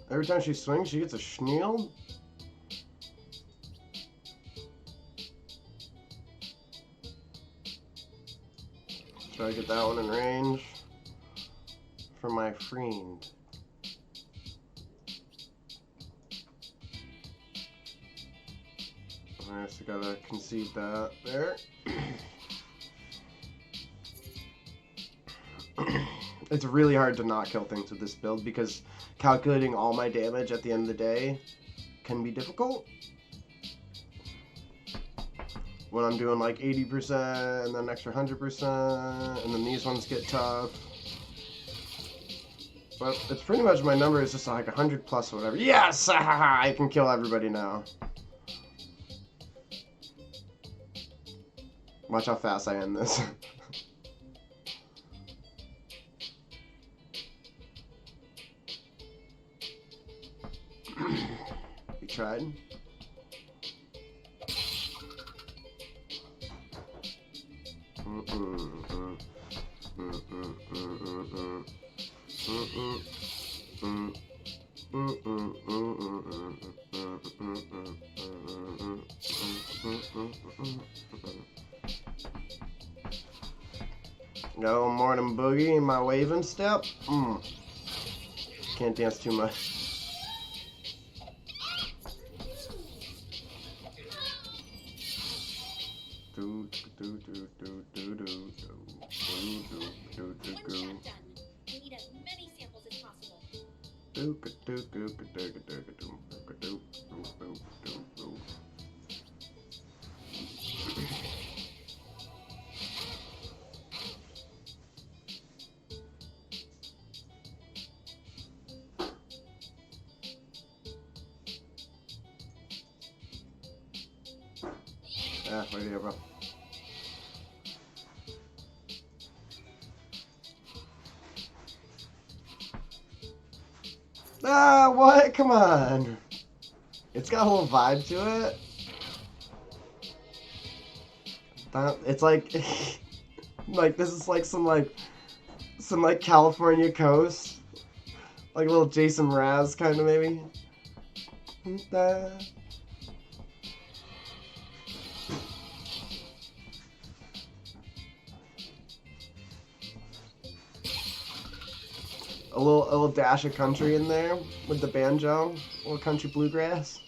Every time she swings, she gets a schneal. Try to get that one in range for my friend. I just gotta concede that there. It's really hard to not kill things with this build because calculating all my damage at the end of the day can be difficult. When I'm doing like 80% and then extra 100%, and then these ones get tough. But it's pretty much my number is just like 100 plus or whatever. Yes! I can kill everybody now. Watch how fast I end this. You tried? Got a little morning boogie in my waving step. Can't dance too much. Yeah, right here, bro. Ah, what? Come on. It's got a little vibe to it. It's like, like this is like some California coast, like a little Jason Mraz kind of maybe. A little dash of country in there with the banjo, a little country bluegrass.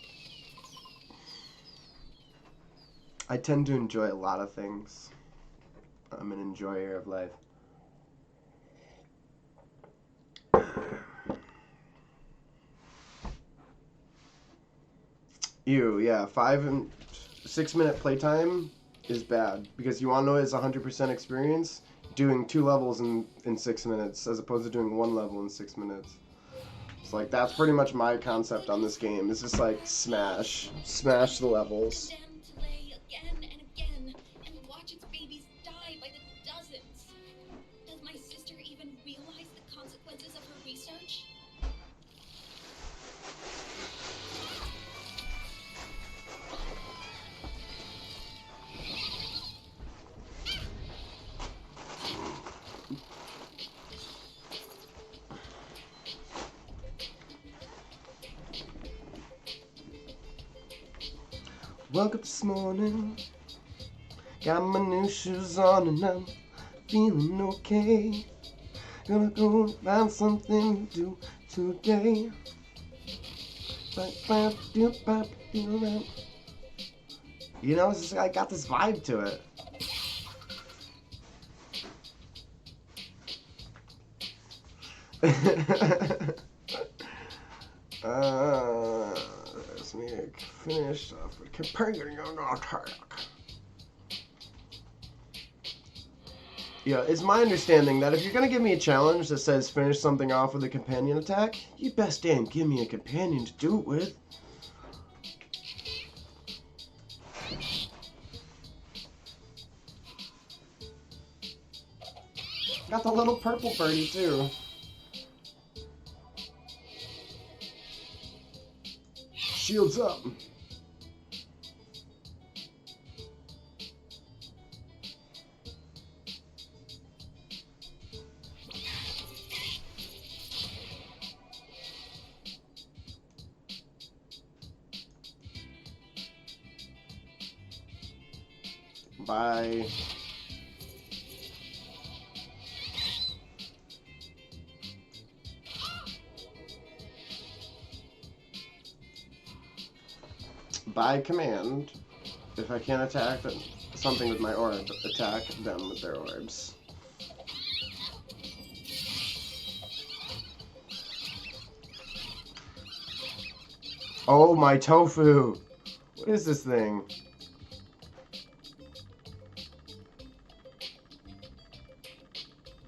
I tend to enjoy a lot of things. I'm an enjoyer of life. Ew, yeah, 5 and 6 minute playtime is bad because you want to know it's 100% experience doing 2 levels in 6 minutes as opposed to doing 1 level in 6 minutes. It's like that's pretty much my concept on this game. It's just like smash the levels. Condemned to lay again and again and watch its babies die by the dozens. Does my sister even realize the consequences of her research? Woke up this morning, got my new shoes on and I'm feeling okay. Gonna go find something to do today. You know, it's just, I got this vibe to it. Let's make finish off with companion attack. Yeah, it's my understanding that if you're gonna give me a challenge that says finish something off with a companion attack, you best damn give me a companion to do it with. Got the little purple birdie too. Shields up. Bye. By command, if I can't attack something with my orb, attack them with their orbs. Oh, my tofu! What is this thing?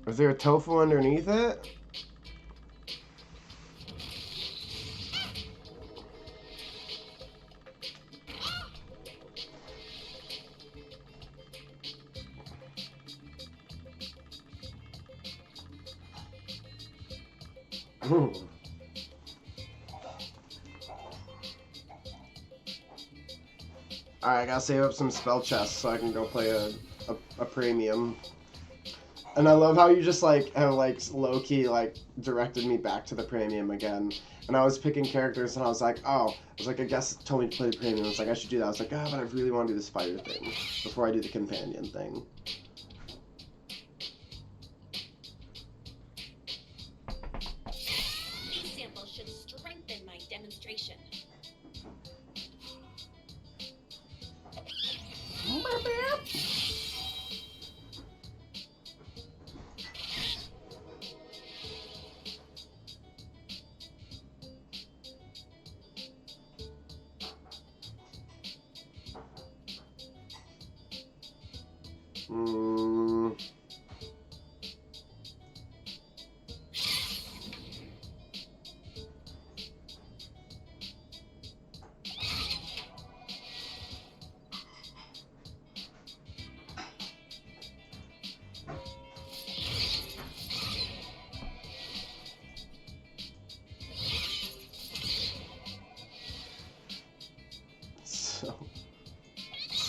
Is there a tofu underneath it? Alright, I gotta save up some spell chests so I can go play a premium. And I love how you just like have like low-key like directed me back to the premium again. And I was picking characters and I was like, oh, I was like, I guess it told me to play the premium. I was like, I should do that. I was like, but I really want to do the spider thing before I do the companion thing. These samples should strengthen my demonstration.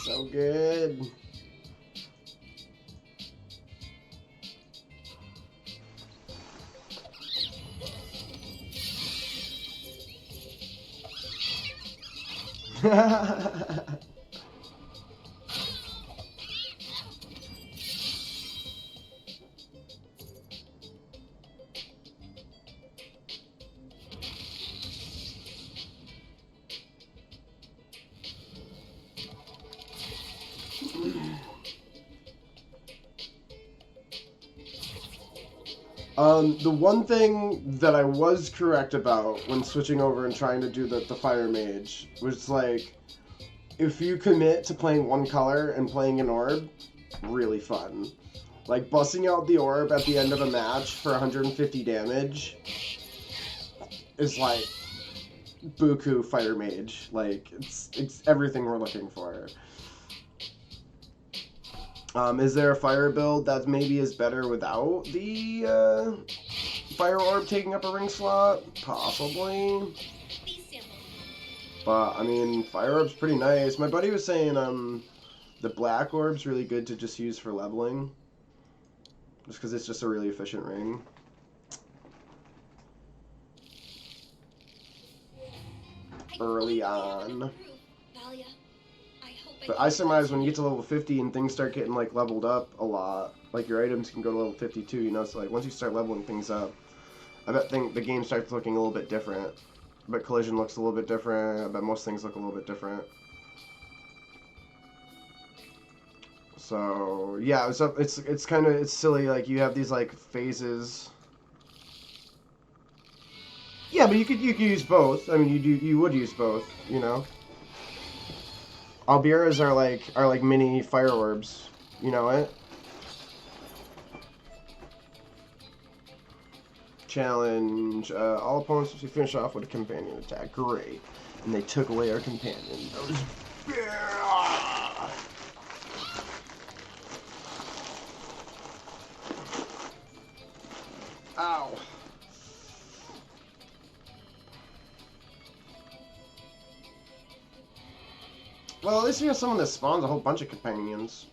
So good. The one thing that I was correct about when switching over and trying to do the Fire Mage was like, if you commit to playing one color and playing an orb, really fun. Like, busting out the orb at the end of a match for 150 damage is like buku Fire Mage. Like, it's everything we're looking for. Is there a fire build that maybe is better without the fire orb taking up a ring slot? Possibly. But, I mean, fire orb's pretty nice. My buddy was saying the black orb's really good to just use for leveling. Just because it's just a really efficient ring. Early on. But I surmise when you get to level 50 and things start getting, like, leveled up a lot, like, your items can go to level 52, you know, so, like, once you start leveling things up, I bet the game starts looking a little bit different. I bet Collision looks a little bit different, I bet most things look a little bit different. So, yeah, it's kind of, it's silly, like, you have these, like, phases. Yeah, but you could use both. I mean, you would use both, you know? Albiras are like mini fire orbs. You know it? Challenge. All opponents must finish off with a companion attack. Great. And they took away our companion. Those... Ow. Well, at least you have someone that spawns a whole bunch of companions.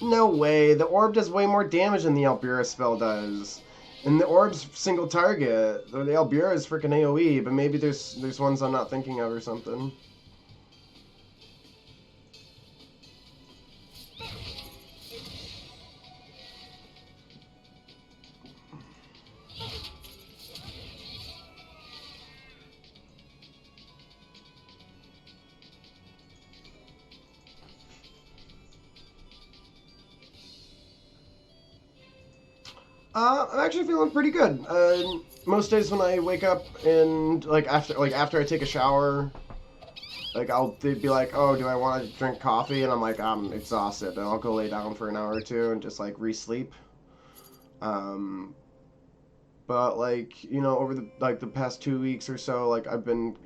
No way. The orb does way more damage than the Albira spell does. And the orb's single target. The Albira is freaking AoE, but maybe there's ones I'm not thinking of or something. I'm actually feeling pretty good. Most days when I wake up and after I take a shower, like they'd be like, "Oh, do I want to drink coffee?" And I'm like, "I'm exhausted," and I'll go lay down for an hour or two and just like re-sleep. But like over the past 2 weeks or so, like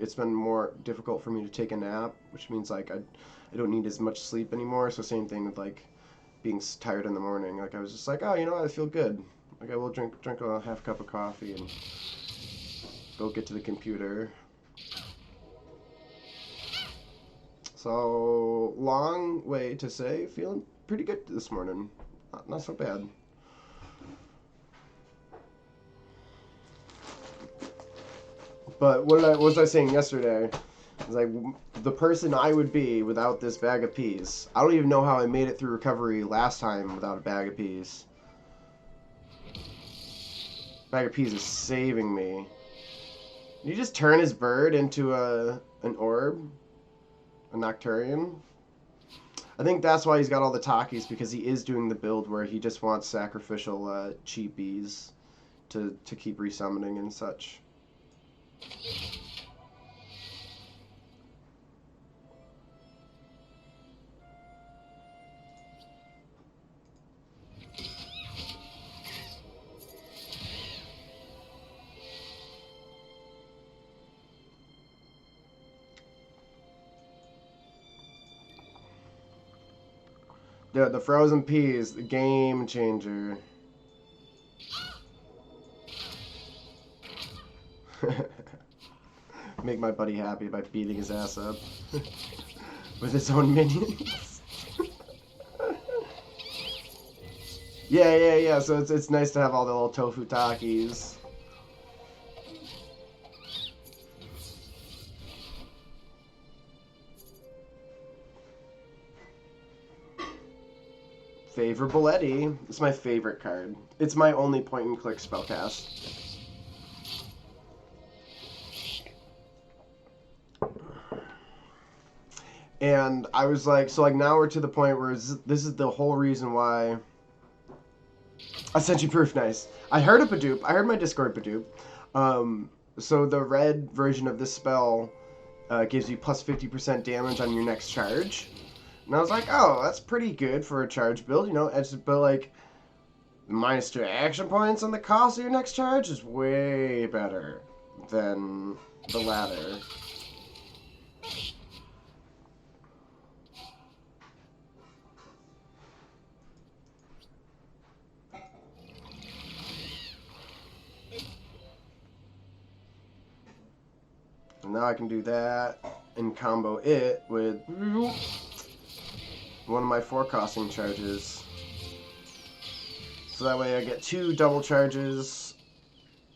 it's been more difficult for me to take a nap, which means like I don't need as much sleep anymore. So same thing with like being tired in the morning. Like I was just like, oh, I feel good. Like I will drink a half cup of coffee and go get to the computer. So long way to say, feeling pretty good this morning. Not so bad. But what was I saying yesterday? It's like the person I would be without this bag of peas. I don't even know how I made it through recovery last time without a bag of peas. Bag of peas is saving me. Did you just turn his bird into an orb? A Nocturian? I think that's why he's got all the Takis, because he is doing the build where he just wants sacrificial cheapies to keep resummoning and such. Dude, the frozen peas, the game changer. Make my buddy happy by beating his ass up with his own minions. Yeah. So it's nice to have all the little tofu Takis. Favorable Eddie. It's my favorite card. It's my only point-and-click spellcast. And I was like, so like now we're to the point where this is the whole reason why I sent you proof. Nice. I heard a Badoop. I heard my Discord Badoop. So the red version of this spell gives you plus 50% damage on your next charge. And I was like, oh, that's pretty good for a charge build, you know. But like, minus 2 action points on the cost of your next charge is way better than the latter. And now I can do that and combo it with one of my forecasting charges. So that way I get 2 double charges.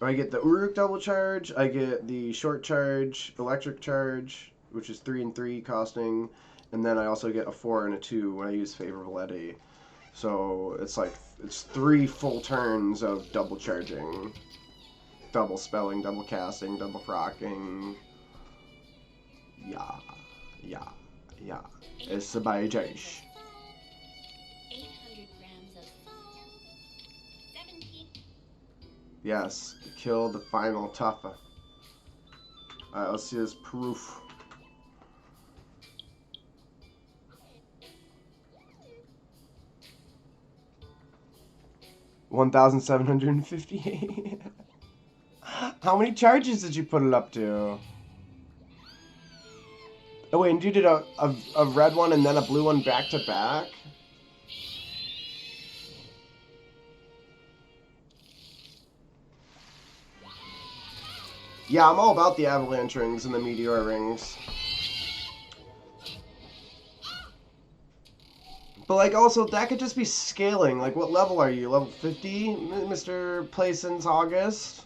I get the Uruk double charge, I get the short charge, electric charge, which is 3 and 3 costing, and then I also get a 4 and a 2 when I use Favorable Eddy. So it's like, it's 3 full turns of double charging. Double spelling, double casting, double procking. Yeah. It's a Bajaj. 800 grams of foam. 17. Yes, kill the final Tuffa. Alright, let's see this proof. $1,758. How many charges did you put it up to? Oh wait, and you did a red one and then a blue one back to back? Yeah, I'm all about the avalanche rings and the meteor rings. But like also, that could just be scaling. Like what level are you? Level 50, Mr. Playson's August?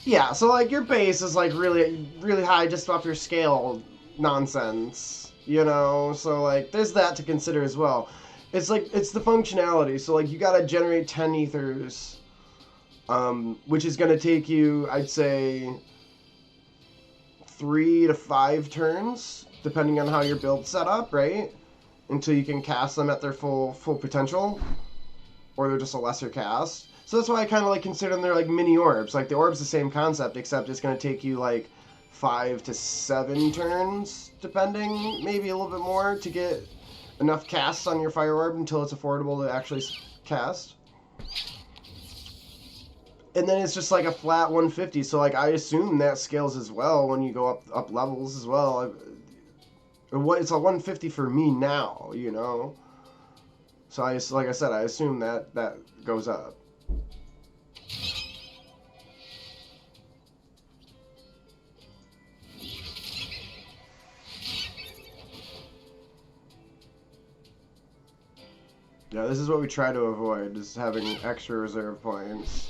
Yeah, so like your base is like really high just off your scale nonsense, you know? So like there's that to consider as well. It's like it's the functionality. So like you got to generate 10 ethers which is going to take you, I'd say 3 to 5 turns depending on how your build's set up, right? Until you can cast them at their full potential, or they're just a lesser cast. So that's why I kind of like consider them, they're like mini orbs. Like the orb's the same concept, except it's going to take you like 5 to 7 turns, depending, maybe a little bit more, to get enough casts on your fire orb until it's affordable to actually cast. And then it's just like a flat 150. So like I assume that scales as well when you go up levels as well. It's a 150 for me now, you know. So like I said, I assume that goes up. Yeah, this is what we try to avoid, is having extra reserve points.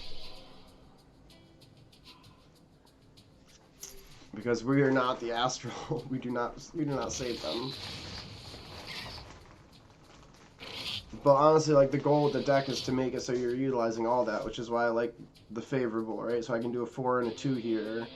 Because we are not the Astral. We do not save them. But honestly, like the goal with the deck is to make it so you're utilizing all that, which is why I like the favorable, right? So I can do a 4 and a 2 here.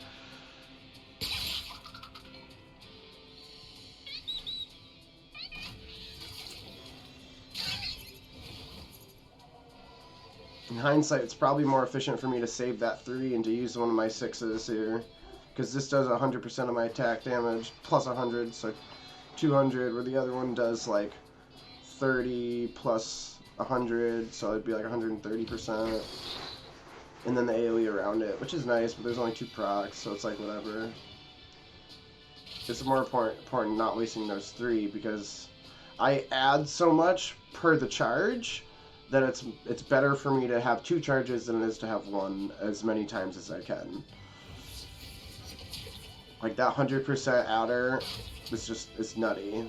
In hindsight, it's probably more efficient for me to save that 3 and to use one of my 6s here. Because this does 100% of my attack damage, plus 100, so 200, where the other one does like 30 plus 100, so it'd be like 130%. And then the AoE around it, which is nice, but there's only 2 procs, so it's like whatever. It's more important not wasting those 3, because I add so much per the charge that it's better for me to have 2 charges than it is to have 1 as many times as I can. Like that 100% adder is nutty.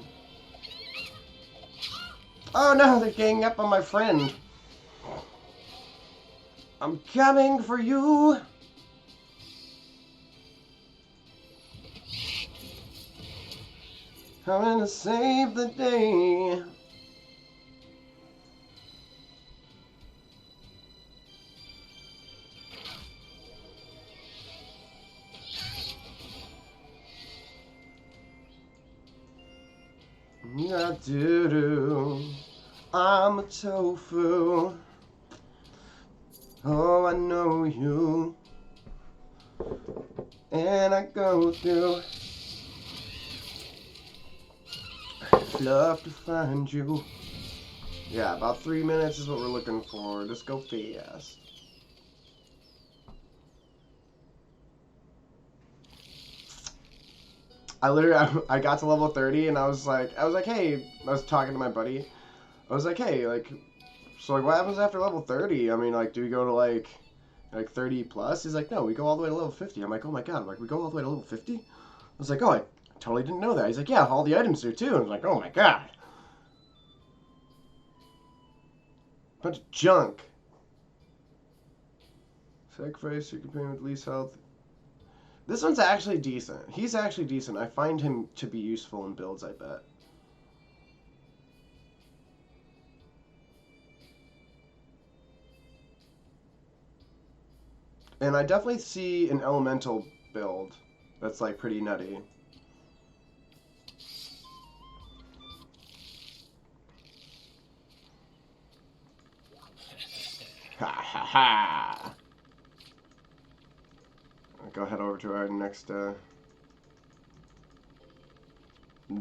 Oh no, they're ganging up on my friend. I'm coming for you. Coming to save the day. Yeah, doo-doo. I'm a tofu. Oh, I know you. And I go through fluff to find you. Yeah, about 3 minutes is what we're looking for. Just go fast. I got to level 30 and I was like, hey, I was talking to my buddy. I was like, hey, like, so like, what happens after level 30? I mean, like, do we go to like 30 plus? He's like, no, we go all the way to level 50. I'm like, oh my god, like, we go all the way to level 50? I was like, oh, I totally didn't know that. He's like, yeah, all the items do too. I was like, oh my god. Bunch of junk. Sacrifice your companion with least health. This one's actually decent. He's actually decent. I find him to be useful in builds, I bet. And I definitely see an elemental build that's like pretty nutty. Ha ha ha! I'll go head over to our next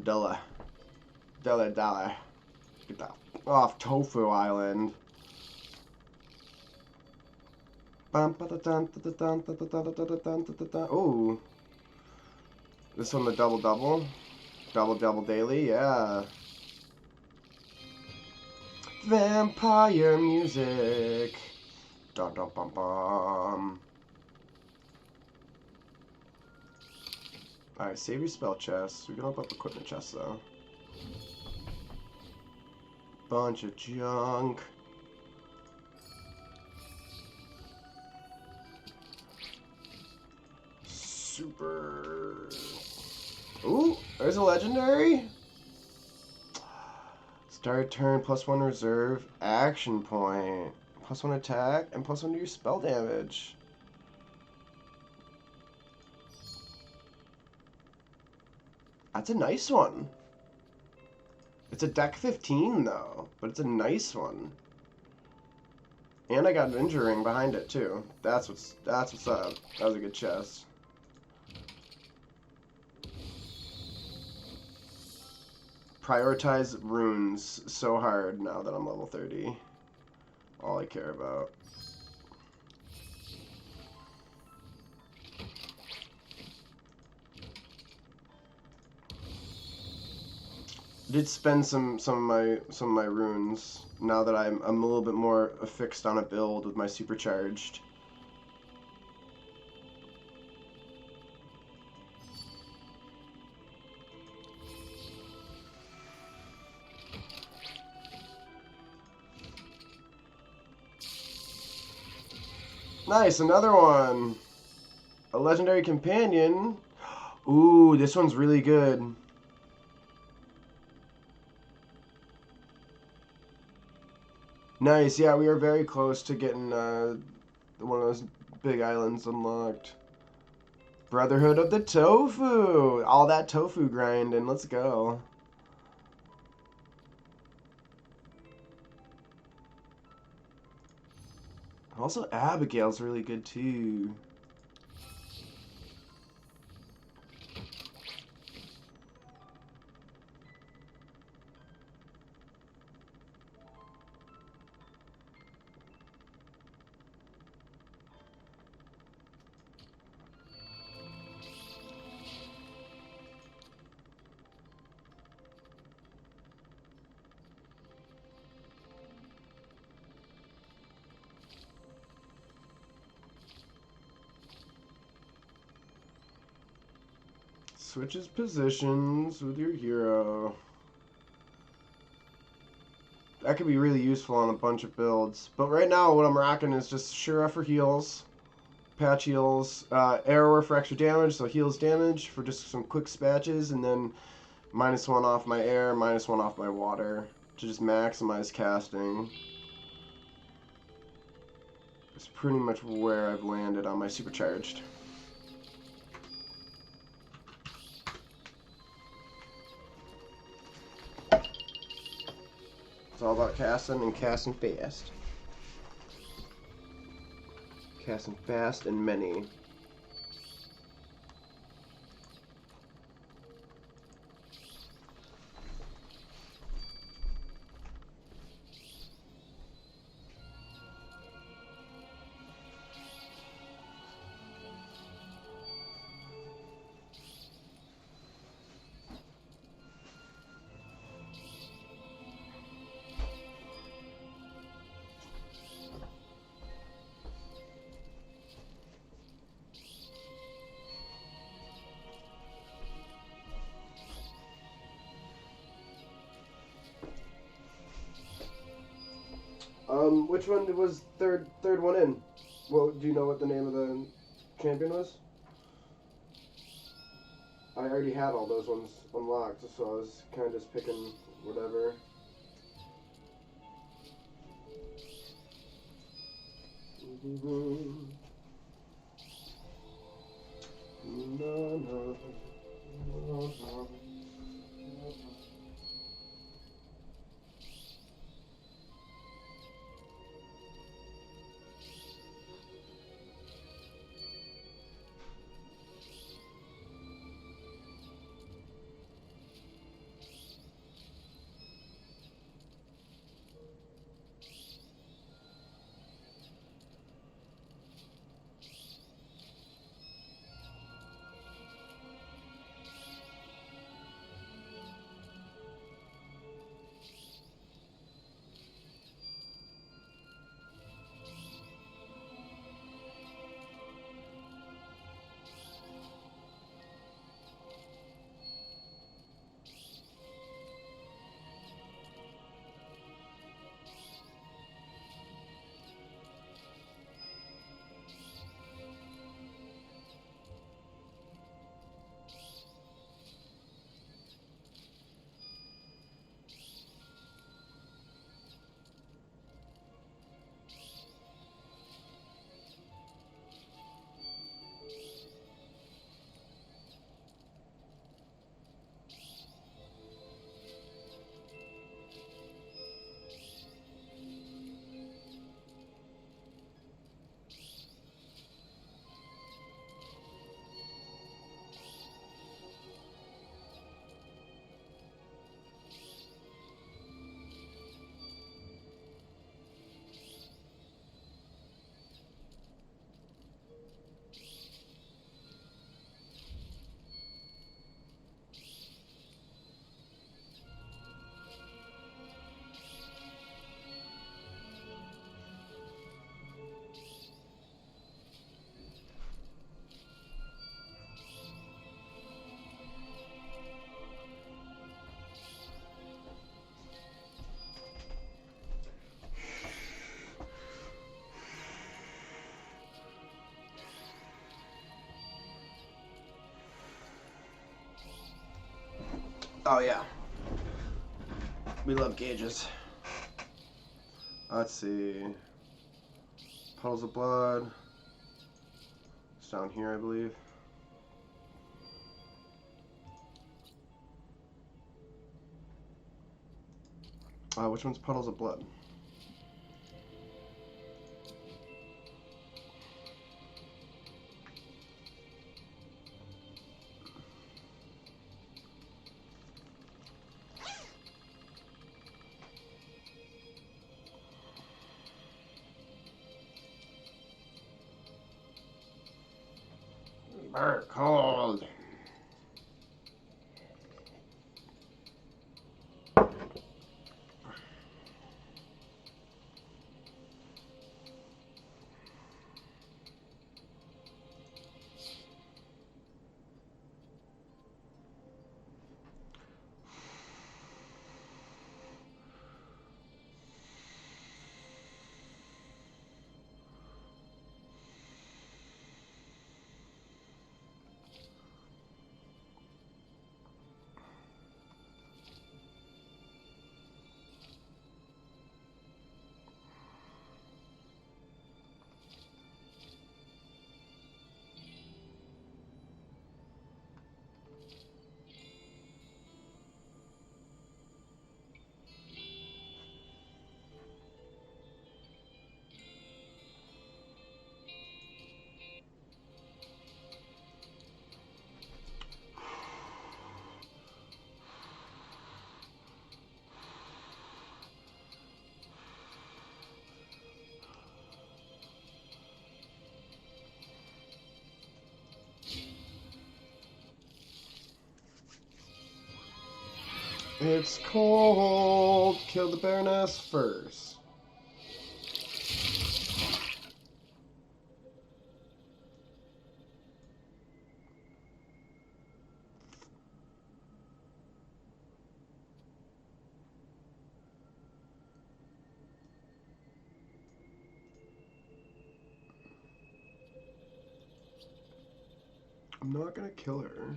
Della. Get that off Tofu Island. Ooh. This one the double. Double daily, yeah. Vampire music. Dum dum bum bum. Alright, save your spell chests. We can open up equipment chests though. Bunch of junk. Super. Ooh, there's a legendary. Start turn, +1 reserve, action point. +1 attack, and +1 to your spell damage. That's a nice one. It's a deck 15 though, but it's a nice one. And I got an injury ring behind it too. That's what's up. That was a good chest. Prioritize runes so hard now that I'm level 30. All I care about. Did spend some of my runes now that I'm a little bit more fixed on a build with my supercharged. Nice, another one. A legendary companion. Ooh, this one's really good. Nice, yeah, we are very close to getting one of those big islands unlocked. Brotherhood of the Tofu! All that tofu grinding, let's go. Also, Abigail's really good too. Switches positions with your hero. That could be really useful on a bunch of builds. But right now, what I'm rocking is just Shura for heals, patch heals, Arrower for extra damage, so heals damage for just some quick spatches, and then -1 off my air, -1 off my water to just maximize casting. That's pretty much where I've landed on my supercharged. It's all about casting and casting fast. Casting fast and many. Which one was third one in? Well, do you know what the name of the champion was? I already had all those ones unlocked, so I was kind of just picking whatever. Oh yeah. We love gauges. Let's see. Puddles of blood. It's down here, I believe. Which one's puddles of blood? Burr cold. It's cold. Kill the Baroness first. I'm not gonna kill her.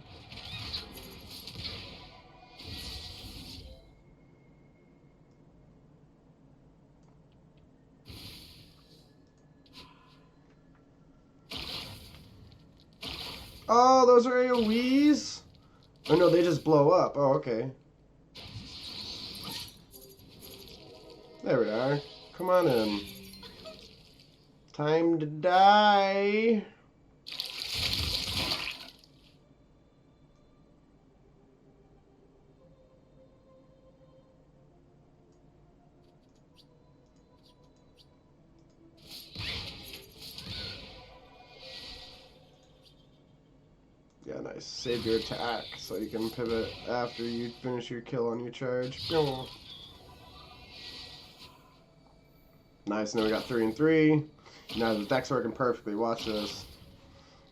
Oh, those are AoEs? Oh no, they just blow up. Oh, okay. There we are. Come on in. Time to die. Yeah, nice. Save your attack so you can pivot after you finish your kill on your charge. Nice, now we got 3 and 3. Now the deck's working perfectly. Watch this.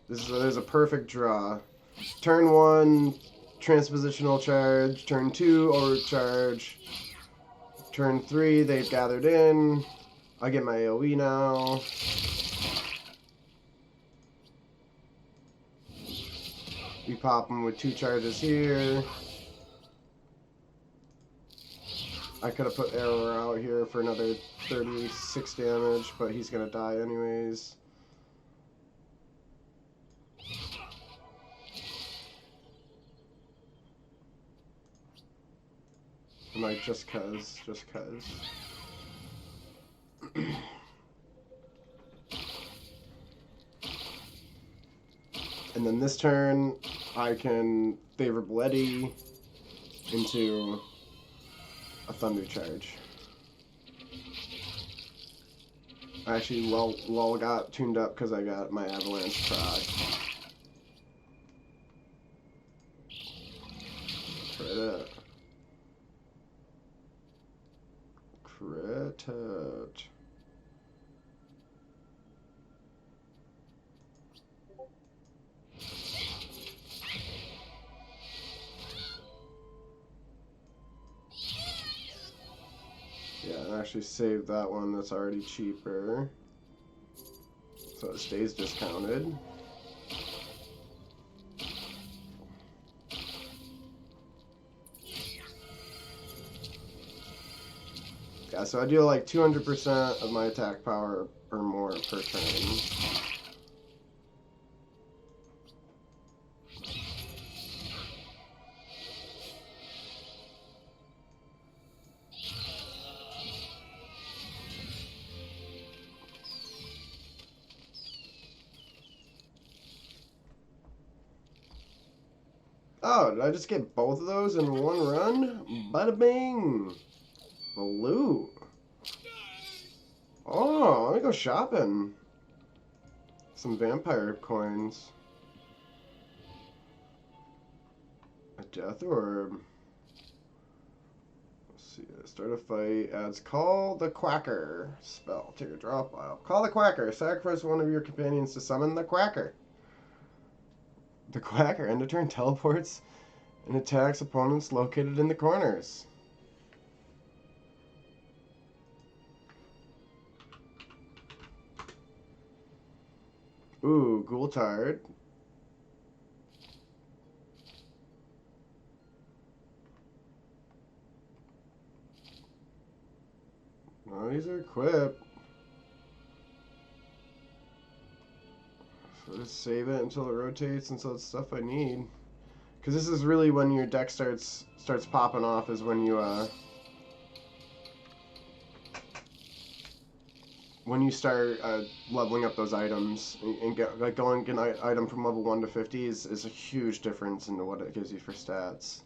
There's a perfect draw. Turn 1, transpositional charge. Turn 2, overcharge. Turn 3, they've gathered in. I get my AoE now. We pop them with 2 charges here. I could have put Arrow out here for another 36 damage, but he's going to die anyways. I'm like, just cuz. And then this turn, I can Favorable Eddy into a Thunder Charge. Actually, lull got tuned up because I got my Avalanche proc. Crit. Crit it. Yeah, I actually saved that one that's already cheaper. So it stays discounted. Yeah, so I deal like 200% of my attack power or more per turn. Oh, did I just get both of those in one run? Bada bing! The loot. Oh, let me go shopping. Some vampire coins. A death orb. Let's see. Start a fight. Adds Call the Quacker spell to your draw pile. Call the Quacker. Sacrifice one of your companions to summon the Quacker. The Quacker, end of turn, teleports and attacks opponents located in the corners. Ooh, Ghoultard. Oh, these are equipped. So just save it until it rotates, until it's stuff I need. Because this is really when your deck starts popping off, is when you start leveling up those items and get like going an item from level 1 to 50 is a huge difference in what it gives you for stats.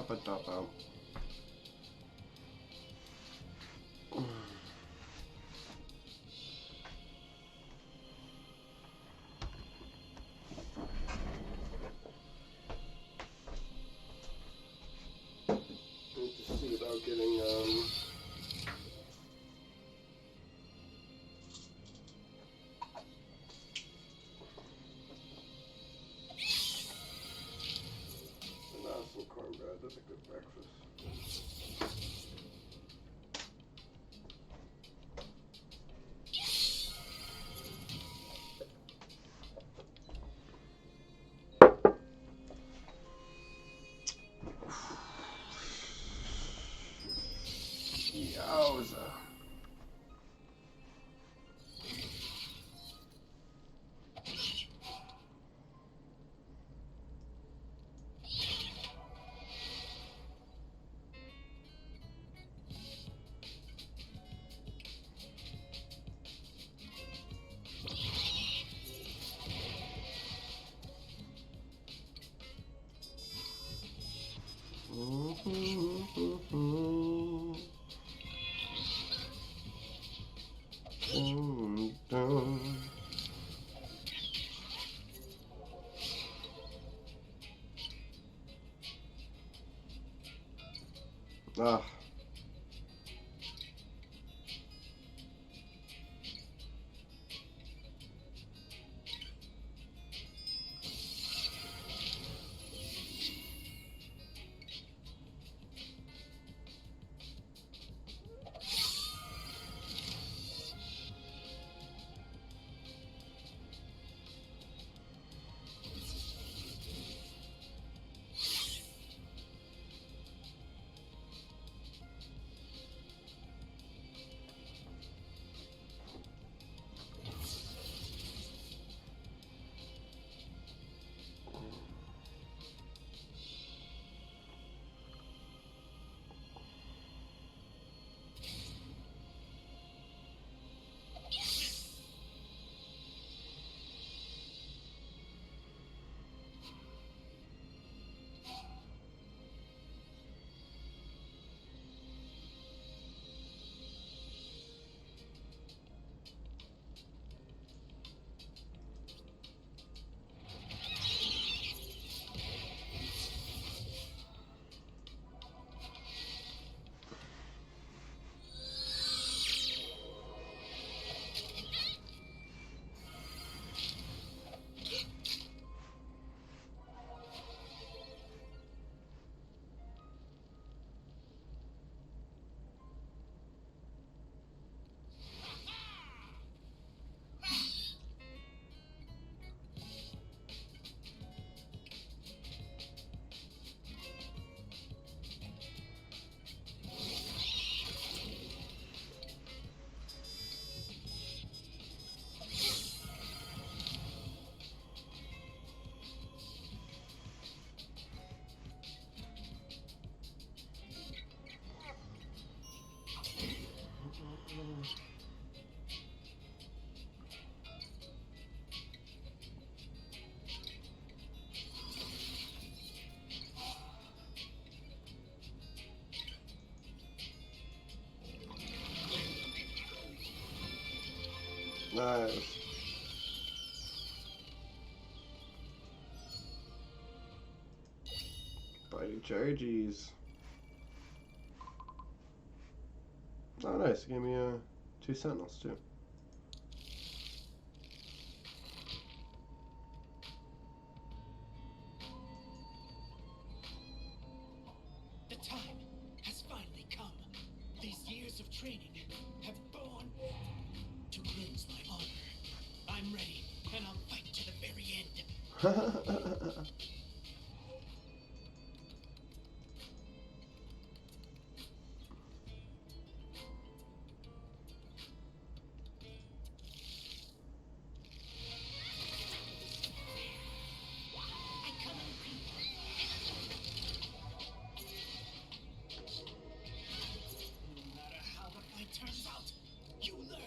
Dabba-dabba. Need to see about getting some cornbread. That's a good breakfast. Yowza. Ah. Nice. Biting charges. Oh, nice. It gave me 2 sentinels, too. The time has finally come. These years of training have gone to cleanse my honor. I'm ready, and I'll fight to the very end. I come in peace. No matter how the fight turns out, you learn.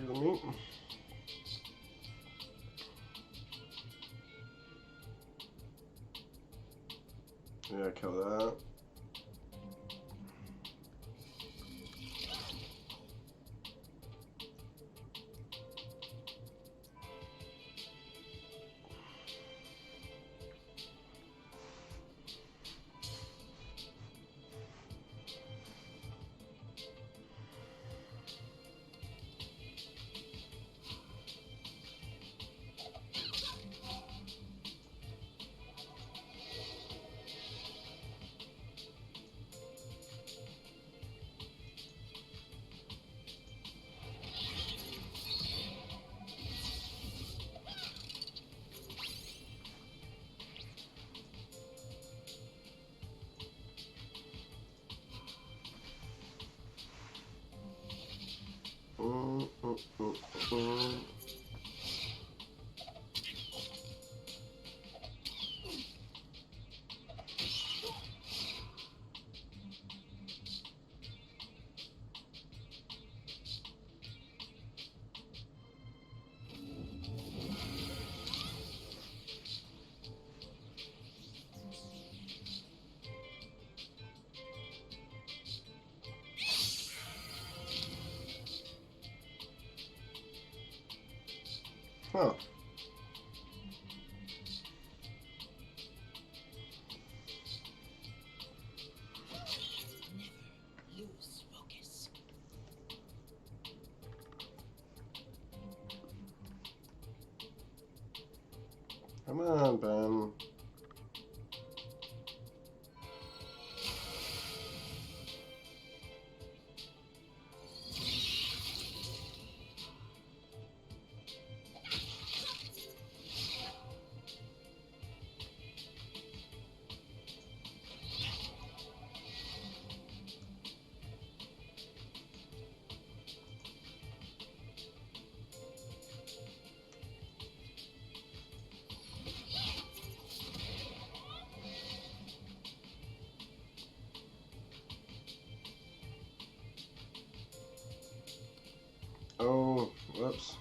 Excuse me. Yeah, kill that. Huh. Never lose focus. Come on, Ben. Oh, whoops.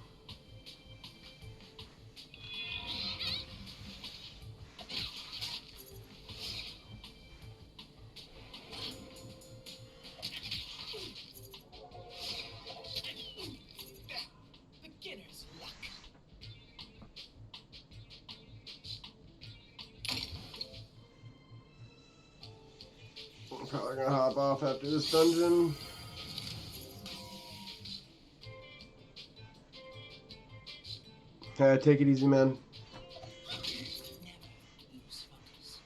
Beginner's luck. I'm probably gonna hop off after this dungeon. Take it easy, man. Never lose focus.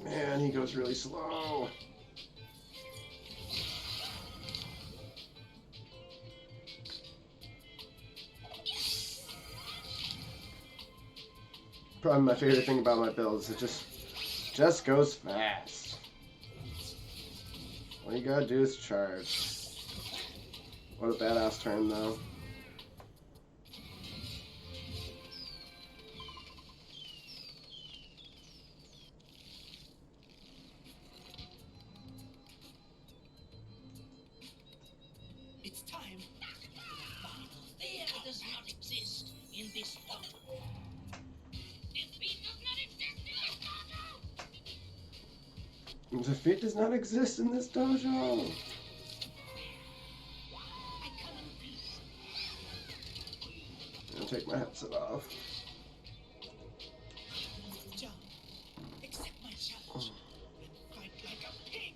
Man, he goes really slow. Probably my favorite thing about my build is it just goes fast. All you gotta do is charge. What a badass turn, though. Defeat does not exist in this dojo. I come in peace. I'll take my headset off. John, accept my challenge and fight like a pig.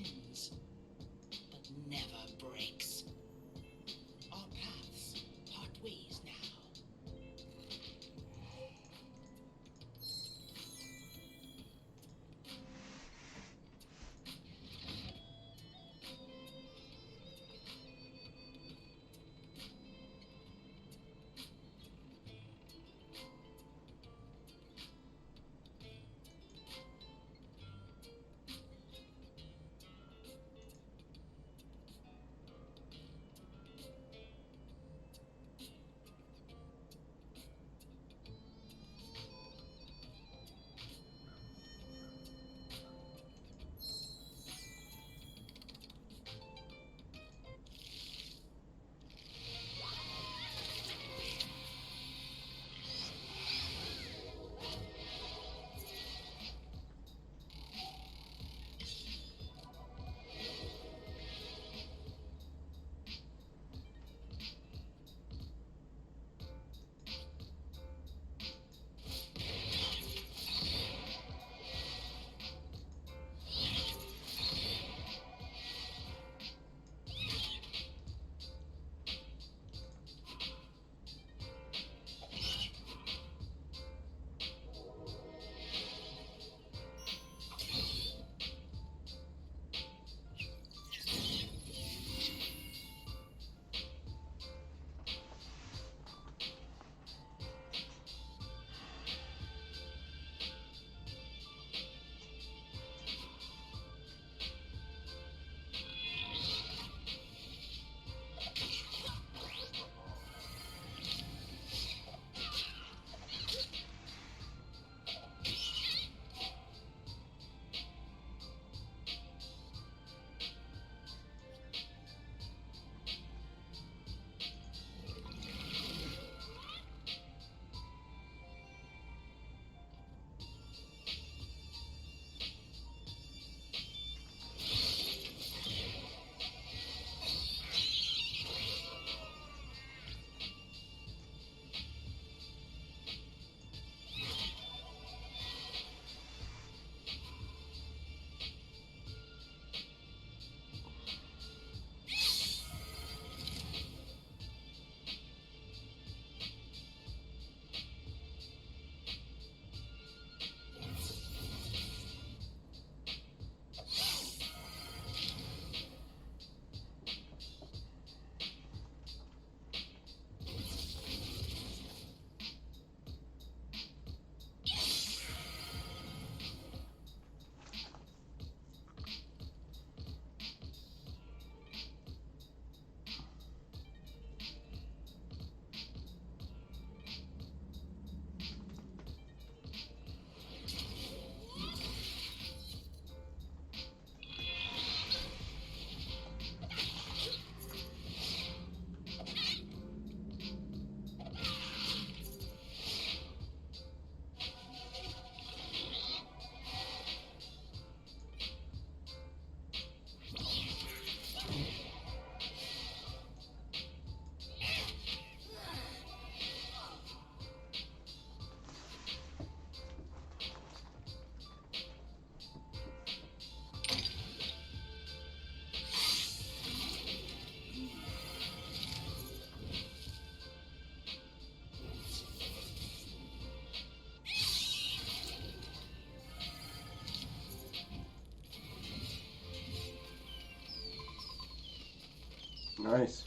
bends, but never breaks. Our paths part ways now. Nice.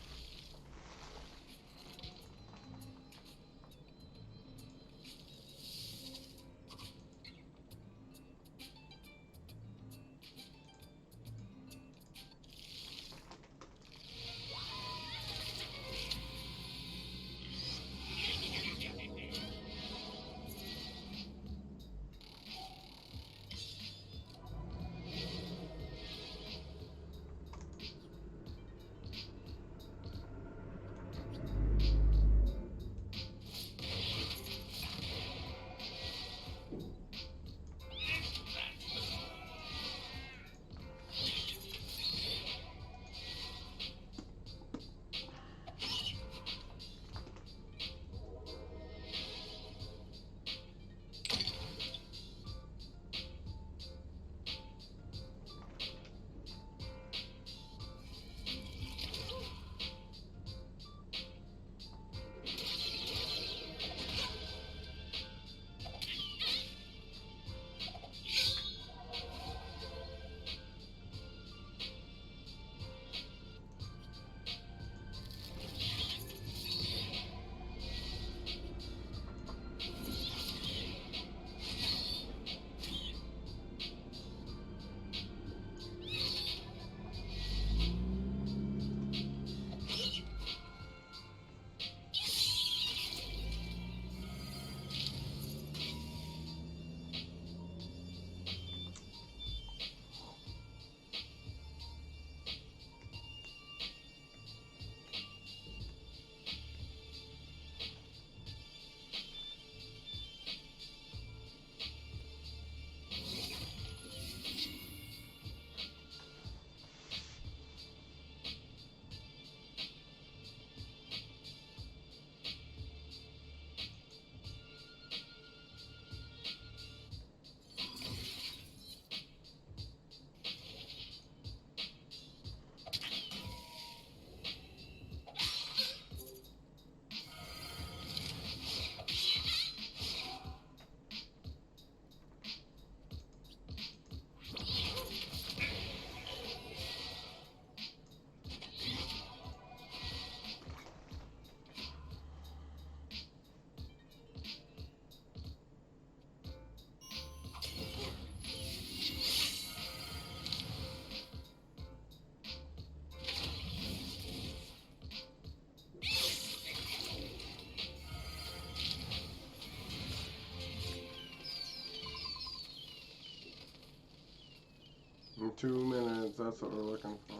2 minutes, that's what we're looking for.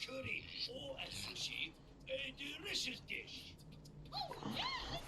Curry or a sushi, a delicious dish. Oh, yes!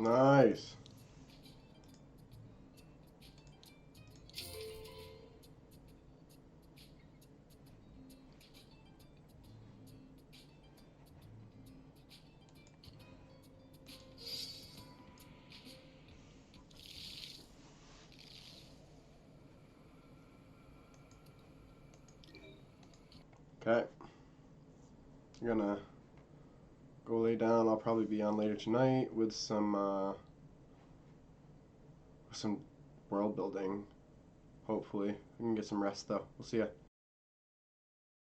Nice. Okay. I'm gonna go lay down. I'll probably be on later tonight with some world building. Hopefully, we can get some rest though. We'll see ya.